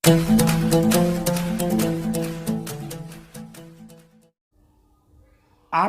आप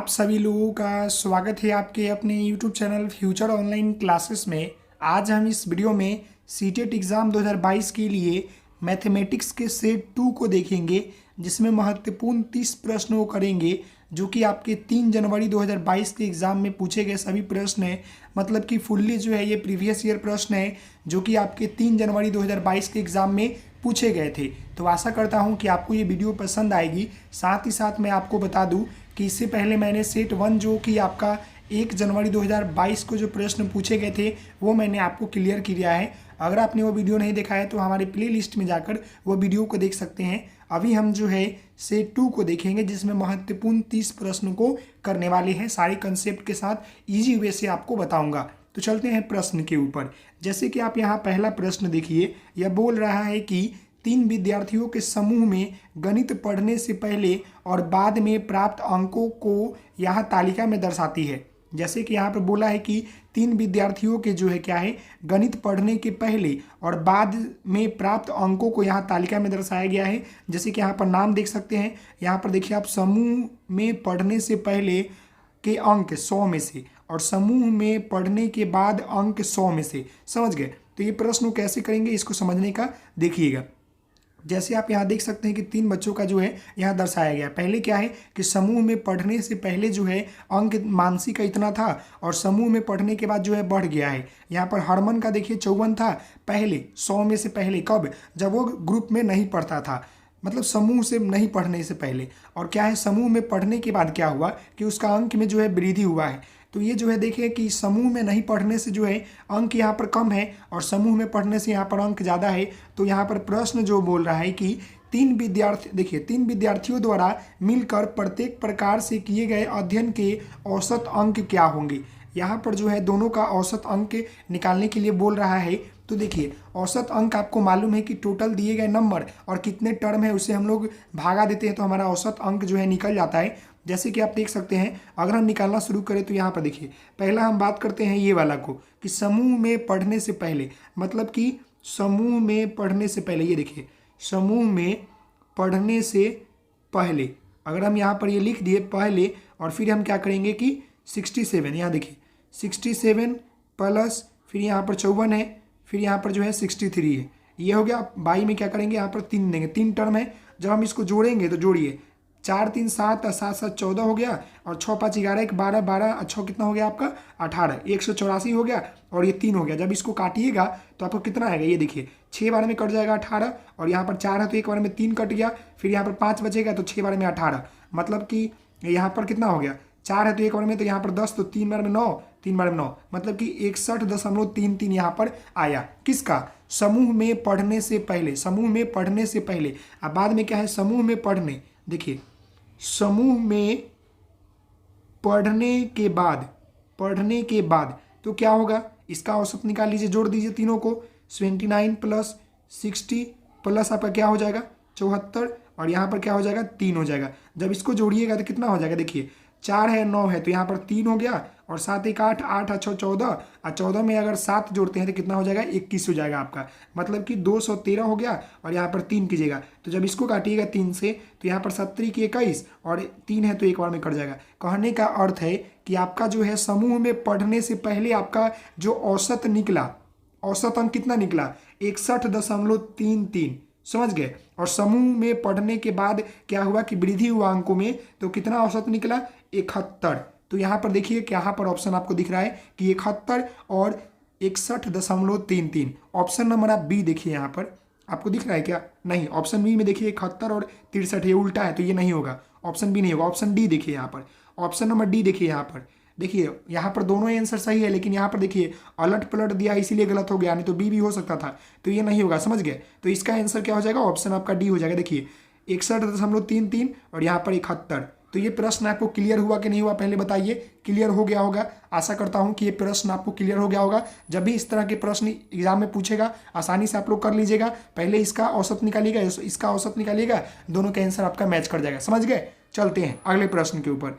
सभी लोगों का स्वागत है आपके अपने YouTube channel future online classes में। आज हम इस वीडियो में सीटेट एग्ज़ाम 2022 के लिए मैथमेटिक्स के सेट 2 को देखेंगे, जिसमें महत्वपूर्ण 30 प्रश्नों को करेंगे जो कि आपके 3 जनवरी 2022 के एग्ज़ाम में पूछे गए सभी प्रश्न हैं। मतलब कि फुल्ली जो है ये प्रीवियस ईयर प्रश्न है जो कि आपके 3 जनवरी 2022 के एग्ज़ाम में पूछे गए थे। तो आशा करता हूं कि आपको ये वीडियो पसंद आएगी। साथ ही साथ मैं आपको बता दूं कि इससे पहले मैंने सेट 1 जो कि आपका 1 जनवरी 2022 को जो प्रश्न पूछे गए थे वो मैंने आपको क्लियर किया है। अगर आपने वो वीडियो नहीं देखा है तो हमारे प्लेलिस्ट में जाकर वो वीडियो को देख सकते हैं। अभी हम जो है सेट 2 को देखेंगे, जिसमें महत्वपूर्ण 30 प्रश्नों को करने वाले हैं। सारे कंसेप्ट के साथ ईजी वे से आपको बताऊंगा। तो चलते हैं प्रश्न के ऊपर। जैसे कि आप यहाँ पहला प्रश्न देखिए, यह बोल रहा है कि 3 विद्यार्थियों के समूह में गणित पढ़ने से पहले और बाद में प्राप्त अंकों को यहाँ तालिका में दर्शाती है। जैसे कि यहाँ पर बोला है कि 3 विद्यार्थियों के जो है क्या है, गणित पढ़ने के पहले और बाद में प्राप्त अंकों को यहाँ तालिका में दर्शाया गया है। जैसे कि यहाँ पर नाम देख सकते हैं। यहाँ पर देखिए आप, समूह में पढ़ने से पहले के अंक 100 में से और समूह में पढ़ने के बाद अंक 100 में से। समझ गए? तो ये प्रश्न कैसे करेंगे इसको समझने का देखिएगा। जैसे आप यहाँ देख सकते हैं कि 3 बच्चों का जो है यहाँ दर्शाया गया। पहले क्या है कि समूह में पढ़ने से पहले जो है अंक मानसी का इतना था और समूह में पढ़ने के बाद जो है बढ़ गया है। यहाँ पर हरमन का देखिए 54 था पहले, 100 में से पहले। कब? जब वो ग्रुप में नहीं पढ़ता था, मतलब समूह से नहीं पढ़ने से पहले। और क्या है, समूह में पढ़ने के बाद क्या हुआ कि उसका अंक में जो है वृद्धि हुआ है। तो ये जो है देखिए कि समूह में नहीं पढ़ने से जो है अंक यहाँ पर कम है और समूह में पढ़ने से यहाँ पर अंक ज़्यादा है। तो यहाँ पर प्रश्न जो बोल रहा है कि 3 विद्यार्थी, देखिए 3 विद्यार्थियों द्वारा मिलकर प्रत्येक प्रकार से किए गए अध्ययन के औसत अंक क्या होंगे। यहाँ पर जो है दोनों का औसत अंक निकालने के लिए बोल रहा है। तो देखिए औसत अंक आपको मालूम है कि टोटल दिए गए नंबर और कितने टर्म है उसे हम लोग भागा देते हैं तो हमारा औसत अंक जो है निकल जाता है। जैसे कि आप देख सकते हैं, अगर हम निकालना शुरू करें तो यहाँ पर देखिए, पहला हम बात करते हैं ये वाला को कि समूह में पढ़ने से पहले, मतलब कि समूह में पढ़ने से पहले, ये देखिए समूह में पढ़ने से पहले, अगर हम यहाँ पर ये लिख दिए पहले और फिर हम क्या करेंगे कि 67, यहाँ देखिए 67 प्लस फिर यहाँ पर 54 है, फिर यहाँ पर जो है 63 है, ये हो गया। बाई में क्या करेंगे, यहाँ पर 3 देंगे, 3 टर्म है। जब हम इसको जोड़ेंगे तो जोड़िए, 4 3 7 7 7 14 हो गया और 6 5 11 1 12 12 6 कितना हो गया आपका 18, 184 हो गया और ये 3 हो गया। जब इसको काटिएगा तो आपको कितना आएगा, ये देखिए 6 बार में कट जाएगा 18 और यहाँ पर 4 है तो एक बार में 3 कट गया, फिर यहाँ पर 5 बचेगा तो 6 बार में 18, मतलब कि यहाँ पर कितना हो गया 4 है तो एक बार में, तो यहाँ पर 10 तो 3 बार में 9, 3 बार में 9, मतलब कि 61.33 यहाँ पर आया। किसका? समूह में पढ़ने से पहले, समूह में पढ़ने से पहले। अब बाद में क्या है, समूह में पढ़ने, देखिए समूह में पढ़ने के बाद, पढ़ने के बाद तो क्या होगा, इसका औसत निकाल लीजिए, जोड़ दीजिए तीनों को, 29 प्लस 60 प्लस आपका क्या हो जाएगा 74 और यहाँ पर क्या हो जाएगा 3 हो जाएगा। जब इसको जोड़िएगा तो कितना हो जाएगा, देखिए 4 है 9 है तो यहाँ पर 3 हो गया और 7 1 8 8 6 14 और 14 में अगर 7 जोड़ते हैं तो कितना हो जाएगा 21 हो जाएगा आपका, मतलब कि 213 हो गया और यहाँ पर 3 कीजिएगा तो जब इसको काटिएगा 3 से तो यहाँ पर 17 की 21 और 3 है तो एक बार में कट जाएगा। कहने का अर्थ है कि आपका जो है समूह में पढ़ने से पहले आपका जो औसत निकला, औसत अंक कितना निकला 61.33, समझ गए। और समूह में पढ़ने के बाद क्या हुआ कि वृद्धि हुआ अंकों में, तो कितना औसत निकला 71। तो यहाँ पर देखिए कि यहाँ पर ऑप्शन आपको दिख रहा है कि 71 और 61.33। ऑप्शन नंबर आप बी देखिए, यहाँ पर आपको दिख रहा है क्या, नहीं, ऑप्शन बी में देखिए 71 और 63, ये उल्टा है तो ये नहीं होगा, ऑप्शन बी नहीं होगा। ऑप्शन डी देखिए, यहाँ पर ऑप्शन नंबर डी देखिए, यहाँ पर देखिए यहाँ पर दोनों आंसर सही है, लेकिन यहाँ पर देखिए अलट पलट दिया इसीलिए गलत हो गया, नहीं तो बी भी हो सकता था, तो ये नहीं होगा, समझ गए। तो इसका आंसर क्या हो जाएगा, ऑप्शन आपका डी हो जाएगा। देखिए 61.33 और यहाँ पर 71। तो ये प्रश्न आपको क्लियर हुआ कि नहीं हुआ, पहले बताइए। क्लियर हो गया होगा, आशा करता हूँ कि ये प्रश्न आपको क्लियर हो गया होगा। जब भी इस तरह के प्रश्न एग्जाम में पूछेगा आसानी से आप लोग कर लीजिएगा, पहले इसका औसत निकालिएगा, इसका औसत निकालिएगा, दोनों का आंसर आपका मैच कर जाएगा, समझ गए। चलते हैं अगले प्रश्न के ऊपर।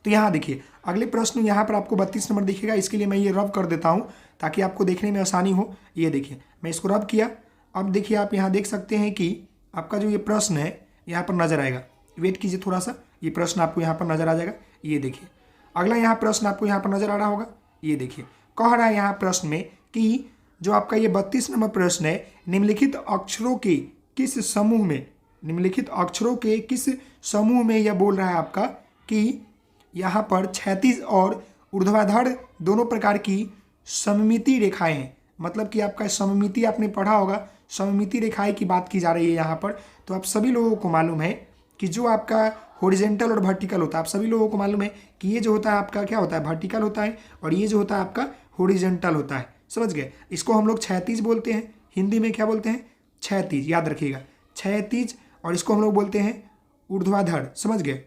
तो यहाँ देखिए अगले प्रश्न, यहाँ पर आपको 32 नंबर दिखेगा, इसके लिए मैं ये रब कर देता हूँ ताकि आपको देखने में आसानी हो। ये देखिए मैं इसको रब किया, अब देखिए आप यहाँ देख सकते हैं कि आपका जो ये प्रश्न है यहाँ पर नजर आएगा। वेट कीजिए थोड़ा सा, ये प्रश्न आपको यहाँ पर नजर आ जाएगा। ये देखिए अगला यहाँ प्रश्न आपको यहाँ पर नजर आ रहा होगा। ये देखिए कह रहा है यहाँ प्रश्न में कि जो आपका ये 32 नंबर प्रश्न है, निम्नलिखित अक्षरों के किस समूह में, निम्नलिखित अक्षरों के किस समूह में यह बोल रहा है आपका कि यहाँ पर क्षैतिज और ऊर्ध्वाधर दोनों प्रकार की सममिति रेखाएं हैं। मतलब कि आपका सममिति आपने पढ़ा होगा, सममिति रेखाएं की बात की जा रही है यहाँ पर। तो आप सभी लोगों को मालूम है कि जो आपका हॉरिजेंटल और वर्टिकल होता है, आप सभी लोगों को मालूम है कि ये जो होता है आपका क्या होता है, वर्टिकल होता है, और ये जो होता है आपका हॉरिजेंटल होता है। समझ गए? इसको हम लोग क्षैतिज बोलते हैं, हिंदी में क्या बोलते हैं, क्षैतिज, याद रखिएगा क्षैतिज। और इसको हम लोग बोलते हैं ऊर्ध्वाधर। समझ गए?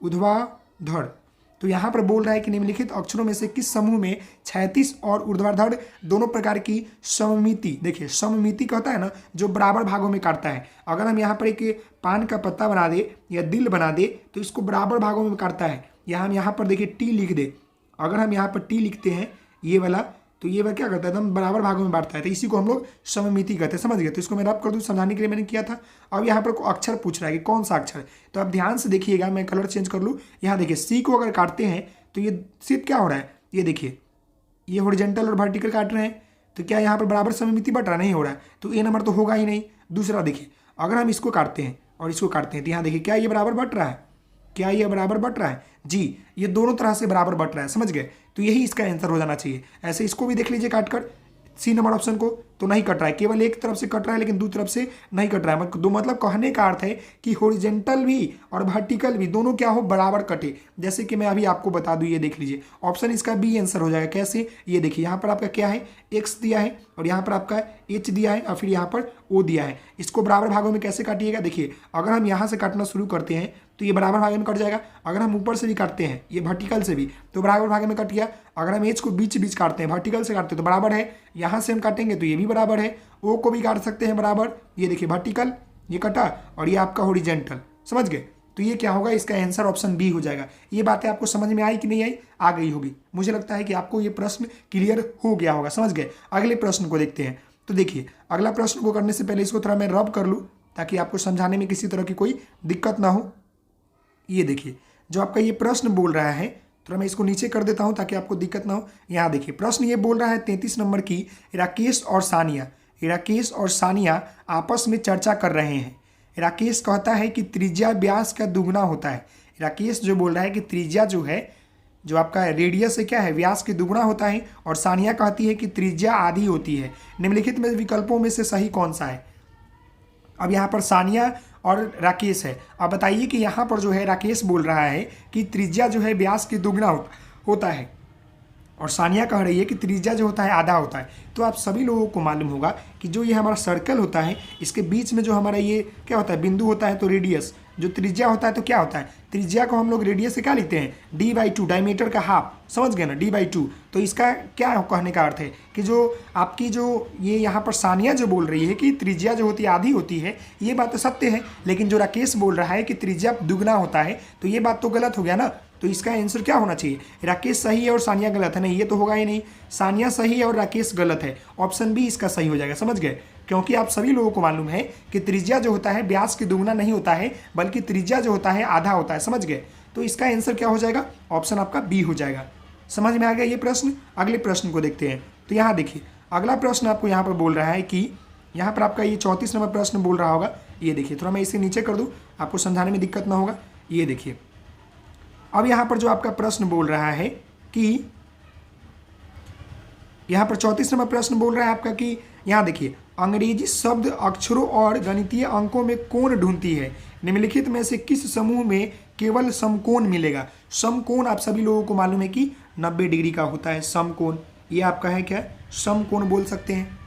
ऊर्ध्वाधर। तो यहाँ पर बोल रहा है कि निम्नलिखित अक्षरों में से किस समूह में क्षैतिज और ऊर्ध्वाधर दोनों प्रकार की सममिति, देखिए सममिति कहता है ना जो बराबर भागों में काटता है। अगर हम यहाँ पर एक पान का पत्ता बना दे या दिल बना दे तो इसको बराबर भागों में काटता है। हम यहाँ पर देखिए टी लिख दे, अगर हम यहाँ पर टी लिखते हैं ये वाला, तो ये वाला क्या करता है, एकदम बराबर भागों में बांटता है। तो इसी को हम लोग सममिति कहते हैं। समझ गए? तो इसको मैं रब कर दूँ, समझाने के लिए मैंने किया था। अब यहाँ पर अक्षर पूछ रहा है कि कौन सा अक्षर, तो आप ध्यान से देखिएगा, मैं कलर चेंज कर लूँ। यहाँ देखिए सी को अगर काटते हैं तो ये सिर्फ क्या हो रहा है, ये देखिए ये हॉरिजॉन्टल और वर्टिकल काट रहे हैं, तो क्या यहाँ पर बराबर सममिति बट रहा, नहीं हो रहा है, तो ए नंबर तो होगा ही नहीं। दूसरा देखिए अगर हम इसको काटते हैं और इसको काटते हैं तो यहाँ देखिए क्या ये बराबर बट रहा है, क्या ये बराबर बट रहा है जी, ये दोनों तरह से बराबर बट रहा है। समझ गए? तो यही इसका आंसर हो जाना चाहिए। ऐसे इसको भी देख लीजिए काटकर, सी नंबर ऑप्शन को तो नहीं कट रहा है, केवल एक तरफ से कट रहा है लेकिन दूसरी तरफ से नहीं कट रहा है। दो मतलब कहने का अर्थ है कि हॉरिजॉन्टल भी और वर्टिकल भी दोनों क्या हो, बराबर कटे। जैसे कि मैं अभी आपको बता दूं, ये देख लीजिए ऑप्शन इसका बी आंसर हो जाएगा। कैसे? ये देखिए यहाँ पर आपका क्या है, एक्स दिया है और यहाँ पर आपका एच दिया है और फिर यहाँ पर ओ दिया है। इसको बराबर भागों में कैसे काटिएगा, देखिए अगर हम यहाँ से काटना शुरू करते हैं तो ये बराबर भाग में कट जाएगा। अगर हम ऊपर से भी काटते हैं ये वर्टिकल से भी तो बराबर भाग में कट गया। अगर हम एच को बीच बीच काटते हैं, वर्टिकल से काटते हैं तो बराबर है। यहाँ से हम काटेंगे तो ये भी बराबर है। ओ को भी काट सकते हैं बराबर, ये देखिए वर्टिकल ये कटा और ये आपका हॉरिजॉन्टल। समझ गए? तो ये क्या होगा, इसका आंसर ऑप्शन बी हो जाएगा। ये बातें आपको समझ में आई कि नहीं आई? आ गई होगी। मुझे लगता है कि आपको ये प्रश्न क्लियर हो गया होगा। समझ गए? अगले प्रश्न को देखते हैं। तो देखिए अगला प्रश्न को करने से पहले इसको थोड़ा मैं रब कर लूँ ताकि आपको समझाने में किसी तरह की कोई दिक्कत ना हो। ये देखिए जो आपका ये प्रश्न बोल रहा है, थोड़ा मैं इसको नीचे कर देता हूं ताकि आपको दिक्कत ना हो। यहाँ देखिए प्रश्न ये बोल रहा है 33 नंबर की, राकेश और सानिया आपस में चर्चा कर रहे हैं। राकेश कहता है कि त्रिज्या व्यास का दुगना होता है। राकेश जो बोल रहा है कि त्रिज्या जो है, जो आपका रेडियस है क्या है, व्यास के दुगना होता है, और सानिया कहती है कि त्रिज्या आधी होती है। निम्नलिखित में विकल्पों में से सही कौन सा है? अब यहाँ पर सानिया और राकेश है। अब बताइए कि यहाँ पर जो है राकेश बोल रहा है कि त्रिज्या जो है व्यास के दुगना होता है और सानिया कह रही है कि त्रिज्या जो होता है आधा होता है। तो आप सभी लोगों को मालूम होगा कि जो ये हमारा सर्कल होता है इसके बीच में जो हमारा ये क्या होता है, बिंदु होता है, तो रेडियस। जो त्रिज्या होता है तो क्या होता है, त्रिज्या को हम लोग रेडियस से क्या लिखते हैं, d/2, डायमीटर का हाफ। समझ गए ना, d/2। तो इसका क्या कहने का अर्थ है कि जो आपकी जो ये यहाँ पर सानिया जो बोल रही है कि त्रिज्या जो होती है आधी होती है, ये बात तो सत्य है। लेकिन जो राकेश बोल रहा है कि त्रिज्या दुगना होता है, तो ये बात तो गलत हो गया ना। तो इसका आंसर क्या होना चाहिए, राकेश सही है और सानिया गलत है। नहीं, ये तो होगा ही नहीं। सानिया सही है और राकेश गलत है। ऑप्शन बी इसका सही हो जाएगा। समझ गए? क्योंकि आप सभी लोगों को मालूम है कि त्रिज्या जो होता है व्यास के दुगना नहीं होता है, बल्कि त्रिज्या जो होता है आधा होता है। समझ गए? तो इसका आंसर क्या हो जाएगा, ऑप्शन आपका बी हो जाएगा। समझ में आ गया ये प्रश्न? अगले प्रश्न को देखते हैं। तो यहाँ देखिए अगला प्रश्न आपको यहाँ पर बोल रहा है कि यहाँ पर आपका ये 34 नंबर प्रश्न बोल रहा होगा। ये देखिए थोड़ा मैं इसे नीचे कर दूँ, आपको समझाने में दिक्कत ना होगा। ये देखिए अब यहाँ पर जो आपका प्रश्न बोल रहा है कि यहाँ पर 34 नंबर प्रश्न बोल रहा है आपका कि यहाँ देखिए अंग्रेजी शब्द अक्षरों और गणितीय अंकों में कोण ढूंढती है। निम्नलिखित में से किस समूह में केवल समकोण मिलेगा? समकोण आप सभी लोगों को मालूम है कि 90 डिग्री का होता है समकोण। ये आपका है क्या, समकोण बोल सकते हैं।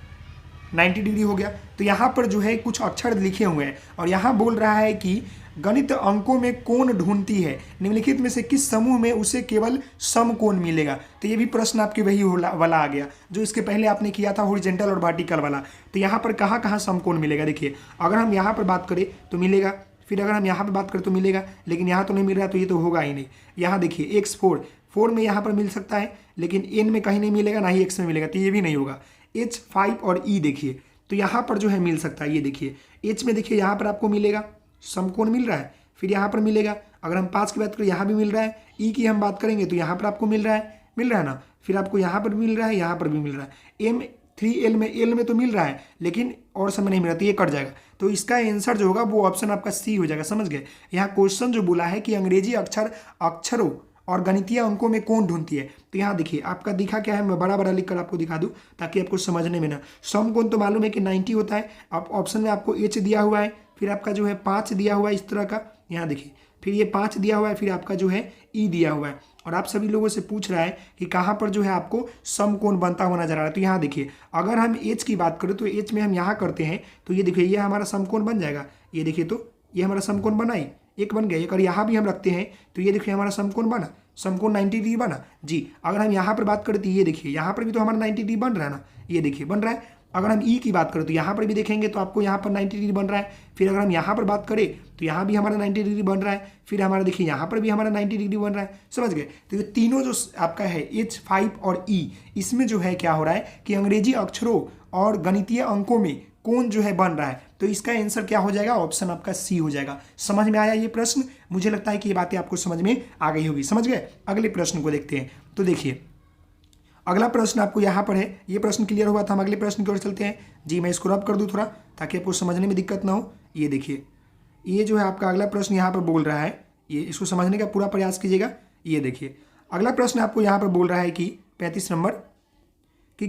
90 डिग्री हो गया। तो यहाँ पर जो है कुछ अक्षर लिखे हुए हैं और यहाँ बोल रहा है कि गणित अंकों में कोण ढूंढती है। निम्नलिखित में से किस समूह में उसे केवल समकोण मिलेगा? तो ये भी प्रश्न आपके वही वाला आ गया जो इसके पहले आपने किया था, हॉरिजॉन्टल और वर्टिकल वाला। तो यहाँ पर कहाँ कहाँ समकोण मिलेगा? देखिए अगर हम यहाँ पर बात करें तो मिलेगा, फिर अगर हम यहाँ पर बात करें तो मिलेगा, लेकिन यहाँ तो नहीं मिल रहा, तो ये तो होगा ही नहीं। यहाँ देखिए x4 में यहाँ पर मिल सकता है, लेकिन n में कहीं नहीं मिलेगा, ना ही x में मिलेगा, तो ये भी नहीं होगा। H5 और E देखिए, तो यहाँ पर जो है मिल सकता है। ये देखिए एच में देखिए यहाँ पर आपको मिलेगा समकोण मिल रहा है, फिर यहाँ पर मिलेगा। अगर हम 5 की बात करें यहाँ भी मिल रहा है, ई की हम बात करेंगे तो यहाँ पर आपको मिल रहा है ना, फिर आपको यहाँ पर मिल रहा है, यहाँ पर भी मिल रहा है। एम 3L में एल में तो मिल रहा है लेकिन और समय नहीं मिल रहा, तो ये कट जाएगा। तो इसका आंसर जो होगा वो ऑप्शन आपका सी हो जाएगा। समझ गए। यहाँ क्वेश्चन जो बोला है कि अंग्रेजी अक्षरों और गणितीय अंकों में कौन ढूंढती है, तो यहाँ देखिए आपका दिखा क्या है, मैं बड़ा बड़ा लिखकर आपको दिखा दूं ताकि आपको समझने में ना। समकोण तो मालूम है कि 90 होता है। आप ऑप्शन में आपको एच दिया हुआ है, फिर आपका जो है 5 दिया हुआ है इस तरह का, यहाँ देखिए फिर ये 5 दिया हुआ है, फिर आपका जो है ई दिया हुआ है। और आप सभी लोगों से पूछ रहा है कि कहाँ पर जो है आपको समकोण बनता हुआ नजर आ रहा है। तो यहाँ देखिए अगर हम एच की बात करें तो एच में हम यहाँ करते हैं तो ये देखिए ये हमारा समकोण बन जाएगा। ये देखिए तो ये हमारा समकोण बना ही एक बन गया। एक और यहाँ भी हम रखते हैं तो ये देखिए हमारा समकोण बना, समकोण 90 डिग्री बना जी। अगर हम यहाँ पर बात करें तो ये देखिए यहाँ पर भी तो हमारा 90 डिग्री बन रहा है ना, ये देखिए बन रहा है। अगर हम ई की बात करें तो यहाँ पर भी देखेंगे तो आपको यहाँ पर 90 डिग्री बन रहा है। फिर अगर हम यहाँ पर बात करें तो यहाँ भी हमारा 90 डिग्री बन रहा है, फिर हमारा देखिए यहाँ पर भी हमारा 90 डिग्री बन रहा है। समझ गए। तो ये तीनों जो आपका है H5 और E, इसमें जो है क्या हो रहा है कि अंग्रेजी अक्षरों और गणितीय अंकों में कौन जो है बन रहा है। तो इसका आंसर क्या हो जाएगा, ऑप्शन आपका सी हो जाएगा। समझ में आया ये प्रश्न? मुझे लगता है कि ये बातें आपको समझ में आ गई होगी। समझ गए। अगले प्रश्न को देखते हैं। तो देखिए अगला प्रश्न आपको यहाँ पर है, ये प्रश्न क्लियर हुआ था। हम अगले प्रश्न की ओर चलते हैं जी। मैं इसको रब कर दूँ थोड़ा ताकि आपको समझने में दिक्कत ना हो। ये देखिए ये जो है आपका अगला प्रश्न यहाँ पर बोल रहा है, ये इसको समझने का पूरा प्रयास कीजिएगा। ये देखिए अगला प्रश्न आपको यहाँ पर बोल रहा है कि 35 नंबर कि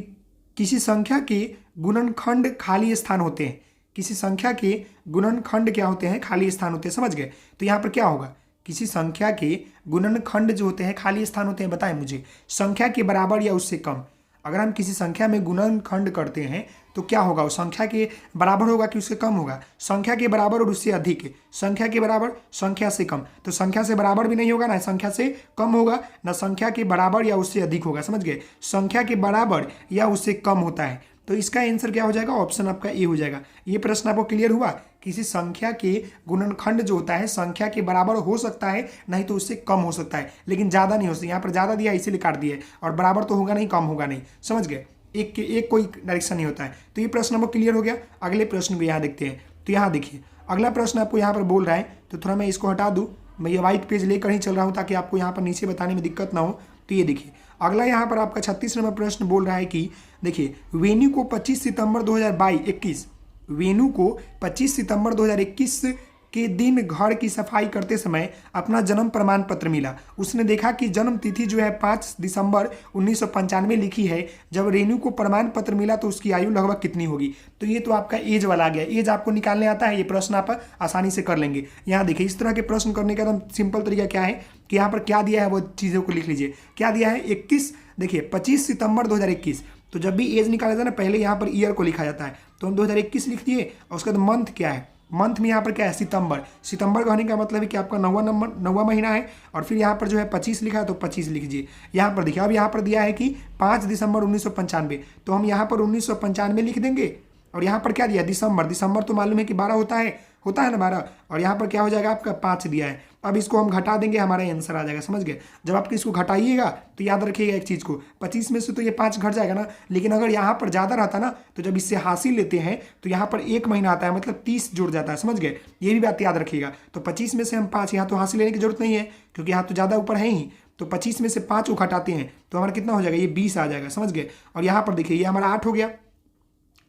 किसी संख्या के गुणनखंड खाली स्थान होते हैं। किसी संख्या के गुणनखंड क्या होते हैं, खाली स्थान होते हैं। समझ गए। तो यहाँ पर क्या होगा, किसी संख्या के गुणनखंड जो होते हैं खाली स्थान होते हैं। बताएं मुझे, संख्या के बराबर या उससे कम। अगर हम किसी संख्या में गुणनखंड करते हैं तो क्या होगा, वो संख्या के बराबर होगा कि उससे कम होगा, संख्या के बराबर और उससे अधिक, संख्या के बराबर संख्या से कम। तो संख्या से बराबर भी नहीं होगा, ना संख्या से कम होगा, ना संख्या के बराबर या उससे अधिक होगा। समझ गए। संख्या के बराबर या उससे कम होता है। तो इसका आंसर क्या हो जाएगा, ऑप्शन आपका ए हो जाएगा। ये प्रश्न आपको क्लियर हुआ। किसी संख्या के गुणनखंड जो होता है संख्या के बराबर हो सकता है, नहीं तो उससे कम हो सकता है, लेकिन ज्यादा नहीं हो सकता। यहाँ पर ज्यादा दिया इसीलिए काट दिया है, और बराबर तो होगा नहीं, कम होगा नहीं। समझ गए। एक कोई डायरेक्शन नहीं होता है। तो ये प्रश्न आपको क्लियर हो गया। अगले प्रश्न को यहाँ देखते हैं। तो यहाँ देखिए अगला प्रश्न आपको यहाँ पर बोल रहा है, तो थोड़ा मैं इसको हटा दूँ, मैं ये व्हाइट पेज लेकर ही चल रहा हूँ ताकि आपको यहाँ पर नीचे बताने में दिक्कत ना हो। तो ये देखिए अगला यहाँ पर आपका 36 नंबर प्रश्न बोल रहा है कि देखिए वेन्यू को 25 सितंबर 2021 वेन्यू को 25 सितंबर 2021 के दिन घर की सफाई करते समय अपना जन्म प्रमाण पत्र मिला। उसने देखा कि जन्म तिथि जो है 5 दिसंबर 1995 लिखी है। जब रेनू को प्रमाण पत्र मिला तो उसकी आयु लगभग कितनी होगी। तो ये तो आपका एज वाला आ गया। एज आपको निकालने आता है, ये प्रश्न आप आसानी से कर लेंगे। यहाँ देखिए इस तरह के प्रश्न करने का एकदम सिंपल तरीका क्या है कि यहाँ पर क्या दिया है वो चीज़ों को लिख लीजिए। क्या दिया है 21 देखिए 25 सितंबर 2021। तो जब भी एज निकाला जाता है ना, पहले यहाँ पर ईयर को लिखा जाता है। तो हम 2021 लिख दिए और उसके बाद मंथ क्या है, मंथ में यहाँ पर क्या है सितंबर। सितंबर कहने का मतलब है कि आपका 9वां महीना है। और फिर यहाँ पर जो है 25 लिखा है तो 25 लिख दीजिए। यहाँ पर देखिए अब यहाँ पर दिया है कि 5 दिसंबर 1995, तो हम यहाँ पर 1995 लिख देंगे। और यहाँ पर क्या दिया दिसंबर, दिसंबर तो मालूम है कि 12 होता है ना 12। और यहाँ पर क्या हो जाएगा आपका 5 दिया है। अब इसको हम घटा देंगे, हमारा आंसर आ जाएगा। समझ गए। जब आप इसको घटाइएगा तो याद रखिएगा एक चीज़ को, 25 में से तो ये 5 घट जाएगा ना, लेकिन अगर यहाँ पर ज़्यादा रहता ना तो जब इससे हासिल लेते हैं तो यहाँ पर 1 महीना आता है, मतलब 30 जुड़ जाता है। समझ गए। ये भी बात याद रखिएगा। तो 25 में से हम 5, यहाँ तो हासिल लेने की जरूरत नहीं है क्योंकि यहाँ तो ज़्यादा ऊपर है ही। तो 25 में से 5 को घटाते हैं तो हमारा कितना हो जाएगा, ये 20 आ जाएगा। समझ गए। और यहाँ पर देखिए ये हमारा 8 हो गया,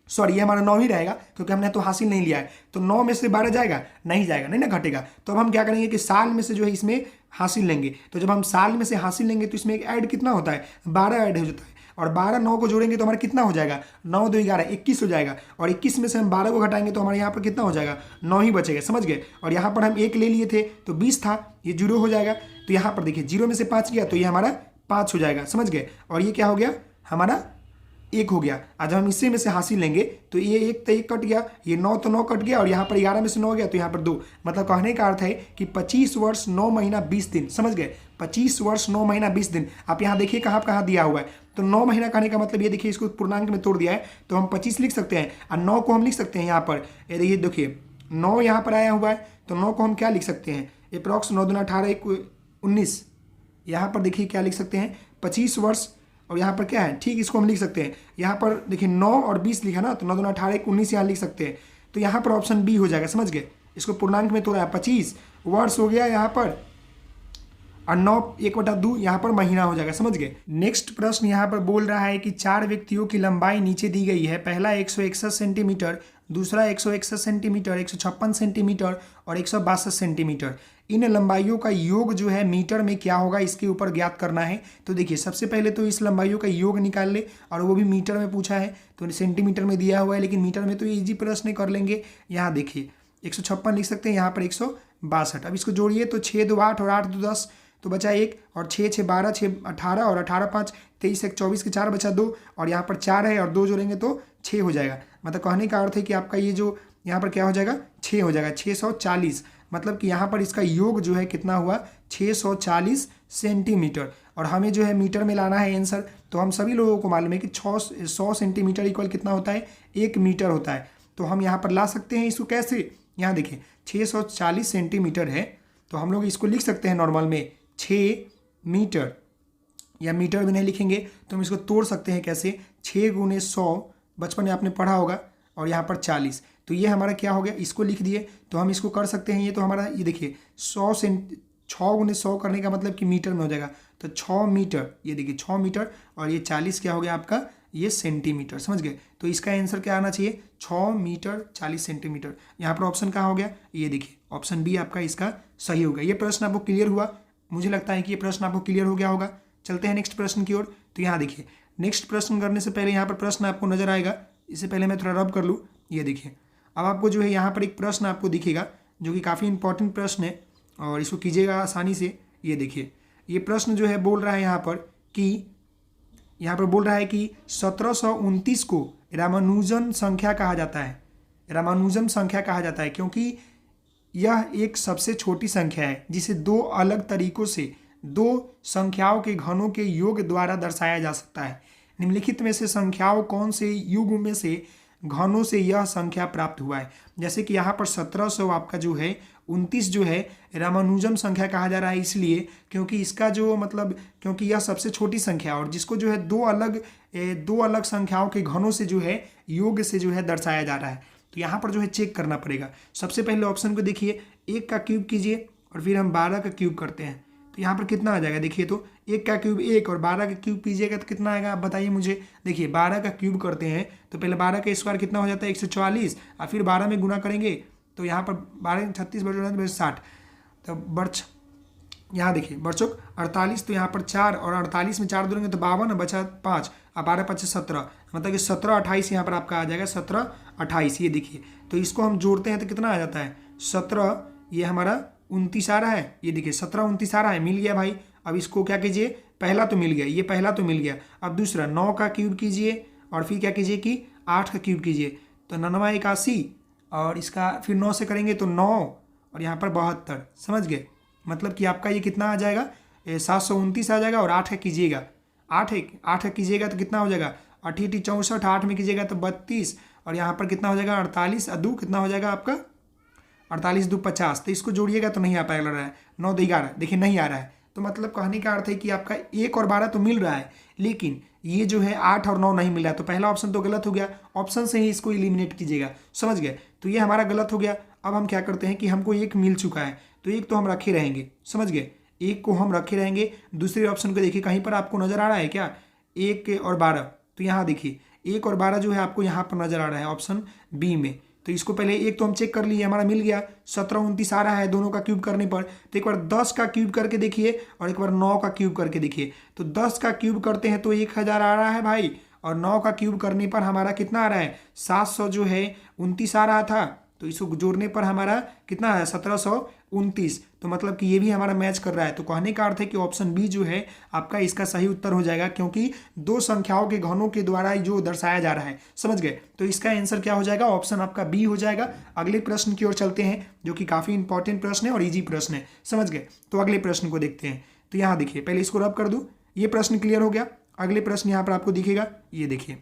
सॉरी ये हमारा 9 ही रहेगा क्योंकि हमने तो हासिल नहीं लिया है। तो 9 में से 12 जाएगा, नहीं जाएगा, नहीं ना घटेगा। तो अब हम क्या करेंगे कि साल में से जो है इसमें हासिल लेंगे। तो जब हम साल में से हासिल लेंगे तो इसमें एक ऐड कितना होता है, 12 ऐड हो जाता है। और 12 9 को जोड़ेंगे तो हमारा कितना हो जाएगा, 9 2 11 21 हो जाएगा। और 21 में से हम 12 को घटाएंगे तो हमारे यहाँ पर कितना हो जाएगा, 9 ही बचेगा। समझ गए। और यहाँ पर हम 1 ले लिए थे तो 20 था, ये 0 हो जाएगा। तो यहाँ पर देखिए 0 में से 5 गया तो ये हमारा 5 हो जाएगा। समझ गए। और ये क्या हो गया, हमारा 1 हो गया। आज जब हम इसी में से हासिल लेंगे तो ये 1 तो 1 कट गया, ये 9 तो 9 कट गया, और यहाँ पर 11 में से 9 गया तो यहाँ पर 2। मतलब कहने का अर्थ है कि 25 वर्ष 9 महीना 20 दिन। समझ गए। 25 वर्ष 9 महीना 20 दिन। आप यहाँ देखिए कहाँ दिया हुआ है। तो 9 महीना कहने का मतलब ये देखिए इसको पूर्णांक में तोड़ दिया है तो हम 25 लिख सकते हैं, और 9 को हम लिख सकते हैं यहाँ पर। ये देखिए 9 यहाँ पर आया हुआ है तो 9 को हम क्या लिख सकते हैं, अप्रॉक्स 9 दूना 18 1 19। यहाँ पर देखिए क्या लिख सकते हैं, 25 वर्ष और यहाँ पर क्या है, ठीक इसको हम लिख सकते हैं। यहाँ पर देखिए 9 और 20 लिखा ना, तो 9 दूना 18 1 19 यहाँ लिख सकते हैं। तो यहाँ पर ऑप्शन बी हो जाएगा, समझ गए। इसको पूर्णांक में तोड़ा है, 25 वर्ष हो गया यहाँ पर, और 9 1/2 यहाँ पर महीना हो जाएगा, समझ गए। नेक्स्ट प्रश्न यहाँ पर बोल रहा है कि 4 व्यक्तियों की लंबाई नीचे दी गई है। पहला 161 सेंटीमीटर, दूसरा 161 सेंटीमीटर, 156 सेंटीमीटर और 162 सेंटीमीटर। इन लंबाइयों का योग जो है मीटर में क्या होगा, इसके ऊपर ज्ञात करना है। तो देखिए सबसे पहले तो इस लंबाइयों का योग निकाल ले, और वो भी मीटर में पूछा है, तो सेंटीमीटर में दिया हुआ है, लेकिन मीटर में तो ईजी प्रश्न कर लेंगे। यहाँ देखिए 156 लिख सकते हैं, यहाँ पर 162। अब इसको जोड़िए तो 6 2 8 और 8 2 10, तो बचा 1, और 6 6 12, 6 18 और 18 5 23 1 24 के 4 बचा 2, और यहाँ पर 4 है और 2 जोड़ेंगे तो 6 हो जाएगा। मतलब कहने का अर्थ है कि आपका ये जो यहाँ पर क्या हो जाएगा, 6 हो जाएगा, 640। मतलब कि यहाँ पर इसका योग जो है कितना हुआ, 640 सेंटीमीटर। और हमें जो है मीटर में लाना है आंसर, तो हम सभी लोगों को मालूम है कि 100 सेंटीमीटर इक्वल कितना होता है, 1 मीटर होता है। तो हम यहाँ पर ला सकते हैं इसको कैसे, यहाँ देखिए 640 सेंटीमीटर है, तो हम लोग इसको लिख सकते हैं नॉर्मल में 6 मीटर, या मीटर भी नहीं लिखेंगे तो हम इसको तोड़ सकते हैं कैसे, 6 गुने 100, बचपन में आपने पढ़ा होगा, और यहाँ पर 40। तो ये हमारा क्या हो गया, इसको लिख दिए। तो हम इसको कर सकते हैं, ये तो हमारा ये देखिए 6 गुने 100 करने का मतलब कि मीटर में हो जाएगा, तो 6 मीटर, ये देखिए 6 मीटर, और ये 40 क्या हो गया आपका, ये सेंटीमीटर, समझ गए। तो इसका आंसर क्या आना चाहिए, 6 मीटर 40 सेंटीमीटर। यहाँ पर ऑप्शन कहाँ हो गया, ये देखिए ऑप्शन बी आपका इसका सही होगा। ये प्रश्न आपको क्लियर हुआ, मुझे लगता है कि ये प्रश्न आपको क्लियर हो गया होगा। चलते हैं नेक्स्ट प्रश्न की ओर। तो यहाँ देखिए नेक्स्ट प्रश्न करने से पहले यहाँ पर प्रश्न आपको नजर आएगा, इससे पहले मैं थोड़ा रब कर लूँ। ये देखिए अब आपको जो है यहाँ पर एक प्रश्न आपको दिखेगा जो कि काफ़ी इंपॉर्टेंट प्रश्न है, और इसको कीजिएगा आसानी से। ये देखिए ये प्रश्न जो है बोल रहा है यहाँ पर कि 1729 को रामानुजन संख्या कहा जाता है। रामानुजन संख्या कहा जाता है क्योंकि यह एक सबसे छोटी संख्या है जिसे 2 अलग तरीकों से 2 संख्याओं के घनों के योग द्वारा दर्शाया जा सकता है। निम्नलिखित में से संख्याओं कौन से युग में से घनों से यह संख्या प्राप्त हुआ है। जैसे कि यहाँ पर 1700 आपका जो है 29 जो है रामानुजन संख्या कहा जा रहा है, इसलिए क्योंकि इसका जो मतलब क्योंकि यह सबसे छोटी संख्या और जिसको जो है 2 अलग संख्याओं के घनों से जो है योग से जो है दर्शाया जा रहा है। तो यहाँ पर जो है चेक करना पड़ेगा। सबसे पहले ऑप्शन को देखिए, 1 का क्यूब कीजिए और फिर हम 12 का क्यूब करते हैं, तो यहाँ पर कितना आ जाएगा। देखिए तो 1 का क्यूब 1 और 12 का क्यूब कीजिएगा तो कितना आएगा, आप बताइए मुझे। देखिए 12 का क्यूब करते हैं तो पहले 12 का स्क्वायर कितना हो जाता है 144, और फिर 12 में गुना करेंगे तो यहाँ पर 12 36 बटे 60, तो बर्च यहाँ देखिए बरचोक 48, तो यहाँ पर 4 और 48 में 4 जोड़ेंगे तो 52, बचा 5 और 12 5 17, मतलब कि 17 28 यहाँ पर आपका आ जाएगा 17 28। ये देखिए तो इसको हम जोड़ते हैं तो कितना आ जाता है 17, ये हमारा 29 आ रहा है। ये देखिए 17 29 आ रहा है, मिल गया भाई। अब इसको क्या कीजिए, पहला तो मिल गया, ये पहला तो मिल गया। अब दूसरा 9 का क्यूब कीजिए और फिर क्या कीजिए कि 8 का क्यूब कीजिए, तो 9 81, और इसका फिर 9 से करेंगे तो 9 और यहाँ पर 72, समझ गए। मतलब कि आपका ये कितना आ जाएगा 729 आ जाएगा। और 8 का कीजिएगा, 8 का कीजिएगा तो कितना हो जाएगा 8 × 64, 8 में कीजिएगा तो 32, और यहाँ पर कितना हो जाएगा 48 और 2 कितना हो जाएगा आपका 48 2 50। तो इसको जोड़िएगा तो नहीं आ पाएगा, लग रहा है 9 2 11, देखिए नहीं आ रहा है। तो मतलब कहने का अर्थ है कि आपका 1 और 12 तो मिल रहा है, लेकिन ये जो है 8 और 9 नहीं मिल रहा है। तो पहला ऑप्शन तो गलत हो गया, ऑप्शन से ही इसको एलिमिनेट कीजिएगा, समझ गए। तो ये हमारा गलत हो गया। अब हम क्या करते हैं कि हमको 1 मिल चुका है तो 1 तो हम रखे रहेंगे, समझ गए, 1 को हम रखे रहेंगे। दूसरे ऑप्शन को देखिए, कहीं पर आपको नजर आ रहा है क्या 1 और 12, तो यहाँ देखिए 1 और 12 जो है आपको यहाँ पर नजर आ रहा है ऑप्शन बी में। तो इसको पहले 1 तो हम चेक कर लिए, हमारा मिल गया 17 29 आ रहा है दोनों का क्यूब करने पर। तो एक बार 10 का क्यूब करके देखिए और एक बार 9 का क्यूब करके देखिए। तो 10 का क्यूब करते हैं तो 1000 आ रहा है भाई, और 9 का क्यूब करने पर हमारा कितना आ रहा है 700 जो है 29 आ रहा था। तो इसको जोड़ने पर हमारा कितना है 1729। तो मतलब कि ये भी हमारा मैच कर रहा है। तो कहने का अर्थ है कि ऑप्शन बी जो है आपका इसका सही उत्तर हो जाएगा, क्योंकि 2 संख्याओं के घनों के द्वारा जो दर्शाया जा रहा है, समझ गए। तो इसका आंसर क्या हो जाएगा, ऑप्शन आपका बी हो जाएगा। अगले प्रश्न की ओर चलते हैं जो कि काफी इंपॉर्टेंट प्रश्न है और इजी प्रश्न है, समझ गए। तो अगले प्रश्न को देखते हैं। तो यहाँ देखिए, पहले इसको रब कर दूं, ये प्रश्न क्लियर हो गया। अगले प्रश्न यहाँ पर आपको दिखेगा, ये देखिए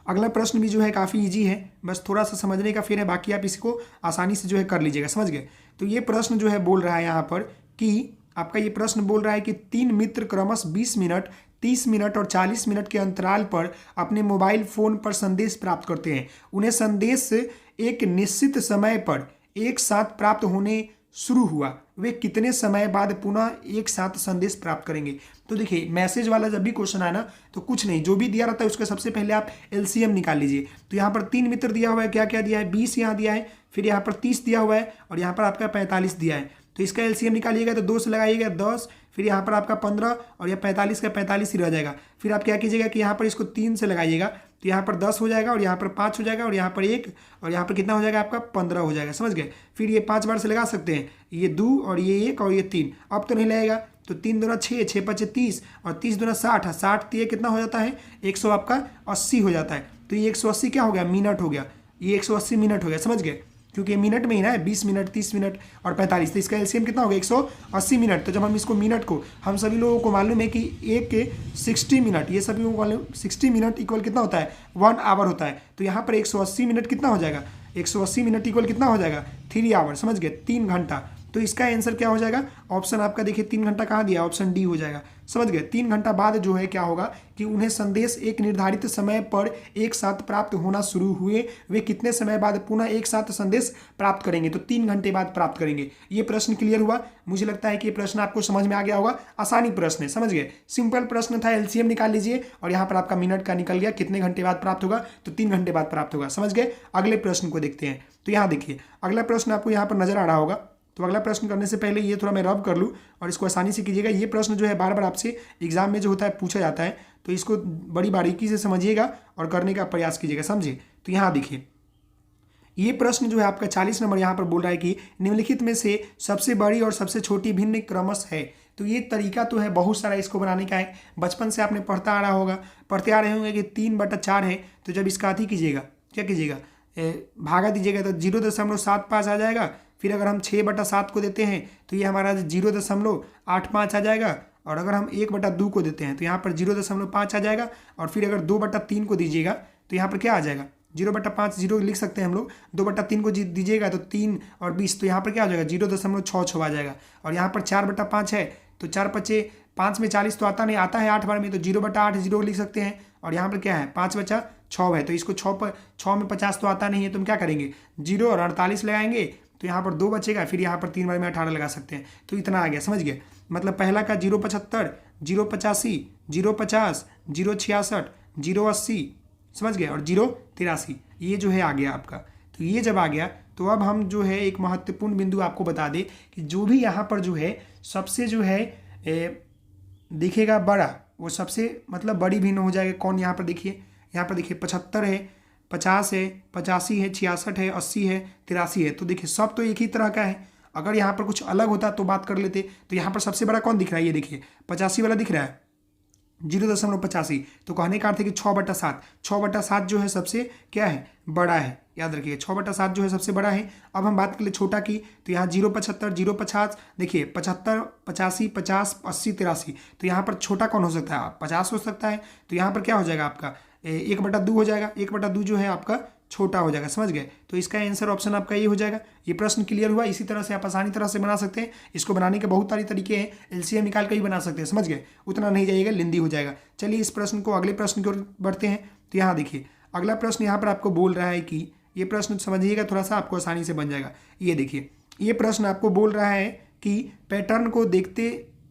अगला प्रश्न भी जो है काफ़ी इजी है, बस थोड़ा सा समझने का फिर है, बाकी आप इसको आसानी से जो है कर लीजिएगा, समझ गए। तो ये प्रश्न जो है बोल रहा है यहाँ पर कि आपका ये प्रश्न बोल रहा है कि 3 मित्र क्रमशः 20 मिनट 30 मिनट और 40 मिनट के अंतराल पर अपने मोबाइल फ़ोन पर संदेश प्राप्त करते हैं। उन्हें संदेश एक निश्चित समय पर एक साथ प्राप्त होने शुरू हुआ, वे कितने समय बाद पुनः एक साथ संदेश प्राप्त करेंगे। तो देखिए मैसेज वाला जब भी क्वेश्चन आए ना तो कुछ नहीं, जो भी दिया रहता है उसका सबसे पहले आप एलसीएम निकाल लीजिए। तो यहाँ पर 3 मित्र दिया हुआ है, क्या क्या दिया है, 20 यहाँ दिया है, फिर यहाँ पर 30 दिया हुआ है और यहाँ पर आपका 45 दिया है। तो इसका एलसीएम निकालिएगा तो 2 से लगाइएगा 10, फिर यहाँ पर आपका 15 और यह 45 का 45 ही रह जाएगा। फिर आप क्या कीजिएगा कि यहाँ पर इसको 3 से लगाइएगा तो यहाँ पर 10 हो जाएगा और यहाँ पर 5 हो जाएगा और यहाँ पर 1 और यहाँ पर कितना हो जाएगा आपका 15 हो जाएगा, समझ गए। फिर ये 5 बार से लगा सकते हैं, ये 2 और ये 1 और ये 3, अब तो नहीं लगेगा। तो 3 दूना 6, 6 5 30 और 30 दूना 60, 60 तो ये कितना हो जाता है 100 आपका 80 हो जाता है। तो ये 180 क्या हो गया, मिनट हो गया, ये 180 मिनट हो गया, समझ गए, क्योंकि मिनट में ही ना है, 20 मिनट 30 मिनट और 45, तो इसका एलसीएम कितना हो गया 180 मिनट। तो जब हम इसको मिनट को, हम सभी लोगों को मालूम है कि एक के 60 मिनट, ये सभी लोगों को मालूम 60 मिनट इक्वल कितना होता है 1 आवर होता है। तो यहाँ पर 180 मिनट कितना हो जाएगा, 180 मिनट इक्वल कितना हो जाएगा 3 आवर, समझ गए, 3 घंटा। तो इसका आंसर क्या हो जाएगा, ऑप्शन आपका देखिए 3 घंटा कहाँ दिया, ऑप्शन डी हो जाएगा, समझ गए। 3 घंटा बाद जो है क्या होगा कि उन्हें संदेश एक निर्धारित समय पर एक साथ प्राप्त होना शुरू हुए, वे कितने समय बाद पुनः एक साथ संदेश प्राप्त करेंगे, तो 3 घंटे बाद प्राप्त करेंगे। ये प्रश्न क्लियर हुआ, मुझे लगता है कि ये प्रश्न आपको समझ में आ गया होगा, आसानी प्रश्न है, समझ गए, सिंपल प्रश्न था। एलसीएम निकाल लीजिए और यहाँ पर आपका मिनट का निकल गया, कितने घंटे बाद प्राप्त होगा, तो 3 घंटे बाद प्राप्त होगा, समझ गए। अगले प्रश्न को देखते हैं। तो यहाँ देखिए अगला प्रश्न आपको यहाँ पर नजर आ रहा होगा। तो अगला प्रश्न करने से पहले ये थोड़ा मैं रब कर लूँ और इसको आसानी से कीजिएगा। ये प्रश्न जो है बार बार आपसे एग्जाम में जो होता है पूछा जाता है, तो इसको बड़ी बारीकी से समझिएगा और करने का प्रयास कीजिएगा, समझे। तो यहाँ देखिए ये प्रश्न जो है आपका 40 नंबर यहाँ पर बोल रहा है कि निम्नलिखित में से सबसे बड़ी और सबसे छोटी भिन्न क्रमश है। तो ये तरीका तो है बहुत सारा इसको बनाने का है, बचपन से आपने पढ़ते आ रहे होंगे कि 3/4 है। तो जब इसका अति कीजिएगा, क्या कीजिएगा, भागा दीजिएगा तो 0.75 आ जाएगा। फिर अगर हम 6/7 को देते हैं तो ये हमारा 0.85 आ जाएगा। और अगर हम 1/2 को देते हैं तो यहाँ पर 0.5 आ जाएगा। और फिर अगर 2/3 को दीजिएगा तो यहाँ पर क्या आ जाएगा 0/5, 0 लिख सकते हैं हम लोग। 2/3 को दीजिएगा तो 3 और 20, तो यहाँ पर क्या हो जाएगा 0.66 आ जाएगा। और यहाँ पर 4/5 है तो 4 5 5 में 40 तो आता नहीं, आता है 8 बार में, तो 0/8 0 लिख सकते हैं। और यहाँ पर क्या है 5/6 है, तो इसको 6 में 50 तो आता नहीं है, तो हम क्या करेंगे 0 और 48 लगाएंगे, तो यहाँ पर 2 बचेगा। फिर यहाँ पर 3 बार में 18 लगा सकते हैं, तो इतना आ गया, समझ गए। मतलब पहला का 0.75, 0.85, 0.50, 0.66, 0.80, समझ गए, और 0.83, ये जो है आ गया आपका। तो ये जब आ गया तो अब हम जो है एक महत्वपूर्ण बिंदु आपको बता दें कि जो भी यहाँ पर जो है सबसे जो है दिखेगा बड़ा, वो सबसे मतलब बड़ी भिन्न हो जाएगा। कौन, यहाँ पर देखिए, यहाँ पर देखिए 75 है, 50 है, 85 है, 66 है, 80 है, 83 है। तो देखिए सब तो एक ही तरह का है। अगर यहाँ पर कुछ अलग होता तो बात कर लेते। तो यहाँ पर सबसे बड़ा कौन दिख रहा है, ये देखिए 85 वाला दिख रहा है 0.85। तो कहने का अर्थ है कि 6/7 जो है सबसे क्या है बड़ा है, याद रखिए 6/7 जो है सबसे बड़ा है। अब हम बात कर ले छोटा की, तो यहाँ 0.75, 0.50, देखिए 75, 85, 50, 80, 83। तो यहाँ पर छोटा कौन हो सकता है 50 हो सकता है। तो यहाँ पर क्या हो जाएगा आपका 1/2 हो जाएगा, 1/2 जो है आपका छोटा हो जाएगा, समझ गए। तो इसका आंसर ऑप्शन आपका ये हो जाएगा। ये प्रश्न क्लियर हुआ। इसी तरह से आप आसानी तरह से बना सकते हैं। इसको बनाने के बहुत सारे तरीके हैं, एलसीएम निकाल कर ही बना सकते हैं, समझ गए। उतना नहीं जाइएगा, लेंदी हो जाएगा। चलिए इस प्रश्न को अगले प्रश्न की ओर बढ़ते हैं। तो यहाँ देखिए अगला प्रश्न यहाँ पर आपको बोल रहा है कि ये प्रश्न समझिएगा थोड़ा सा, आपको आसानी से बन जाएगा। ये देखिए ये प्रश्न आपको बोल रहा है कि पैटर्न को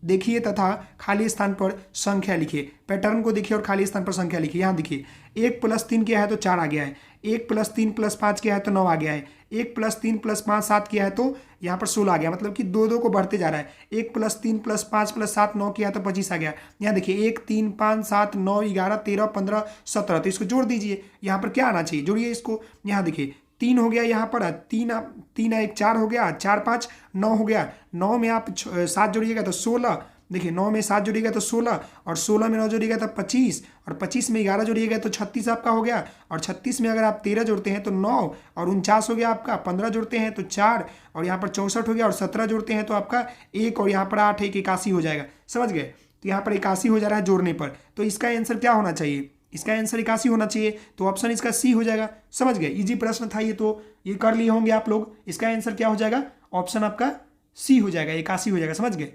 देखिए तथा खाली स्थान पर संख्या लिखिए। पैटर्न को देखिए और खाली स्थान पर संख्या लिखिए। यहाँ देखिए 1 + 3 किया है तो 4 आ गया है, 1 + 3 + 5 किया है तो 9 आ गया है, 1 + 3 + 5 7 किया है तो यहाँ पर 16 आ गया। मतलब कि 2 को बढ़ते जा रहा है। 1 + 3 + 5 + 7 9 किया है तो 25 आ गया। यहाँ देखिए 1 3 5 7 9 11 13 15 17, तो इसको जोड़ दीजिए। यहाँ पर क्या आना चाहिए, जोड़िए इसको। यहाँ देखिए 3 हो गया, यहाँ पर 3 1 4 हो गया, 4 5 9 हो गया। 9 में आप 7 जोड़िएगा तो 16, देखिए 9 में 7 जोड़िएगा तो 16, और 16 में 9 जोड़िएगा तो 25, और 25 में 11 जोड़िएगा तो 36 आपका हो गया। और 36 में अगर आप 13 जोड़ते हैं तो 9, और 49 हो गया आपका। 15 जोड़ते हैं तो 4, और यहाँ पर 64 हो गया, और 17 जोड़ते हैं तो आपका 1, और यहाँ पर 8 1 81 हो जाएगा, समझ गए। तो यहाँ पर 81 हो जा रहा है जोड़ने पर। तो इसका आंसर क्या होना चाहिए, इसका आंसर 81 होना चाहिए। तो ऑप्शन इसका सी हो जाएगा, समझ गए। इजी प्रश्न था ये, तो ये कर लिए होंगे आप लोग। इसका आंसर क्या हो जाएगा, ऑप्शन आपका सी हो जाएगा, 81 हो जाएगा, समझ गए।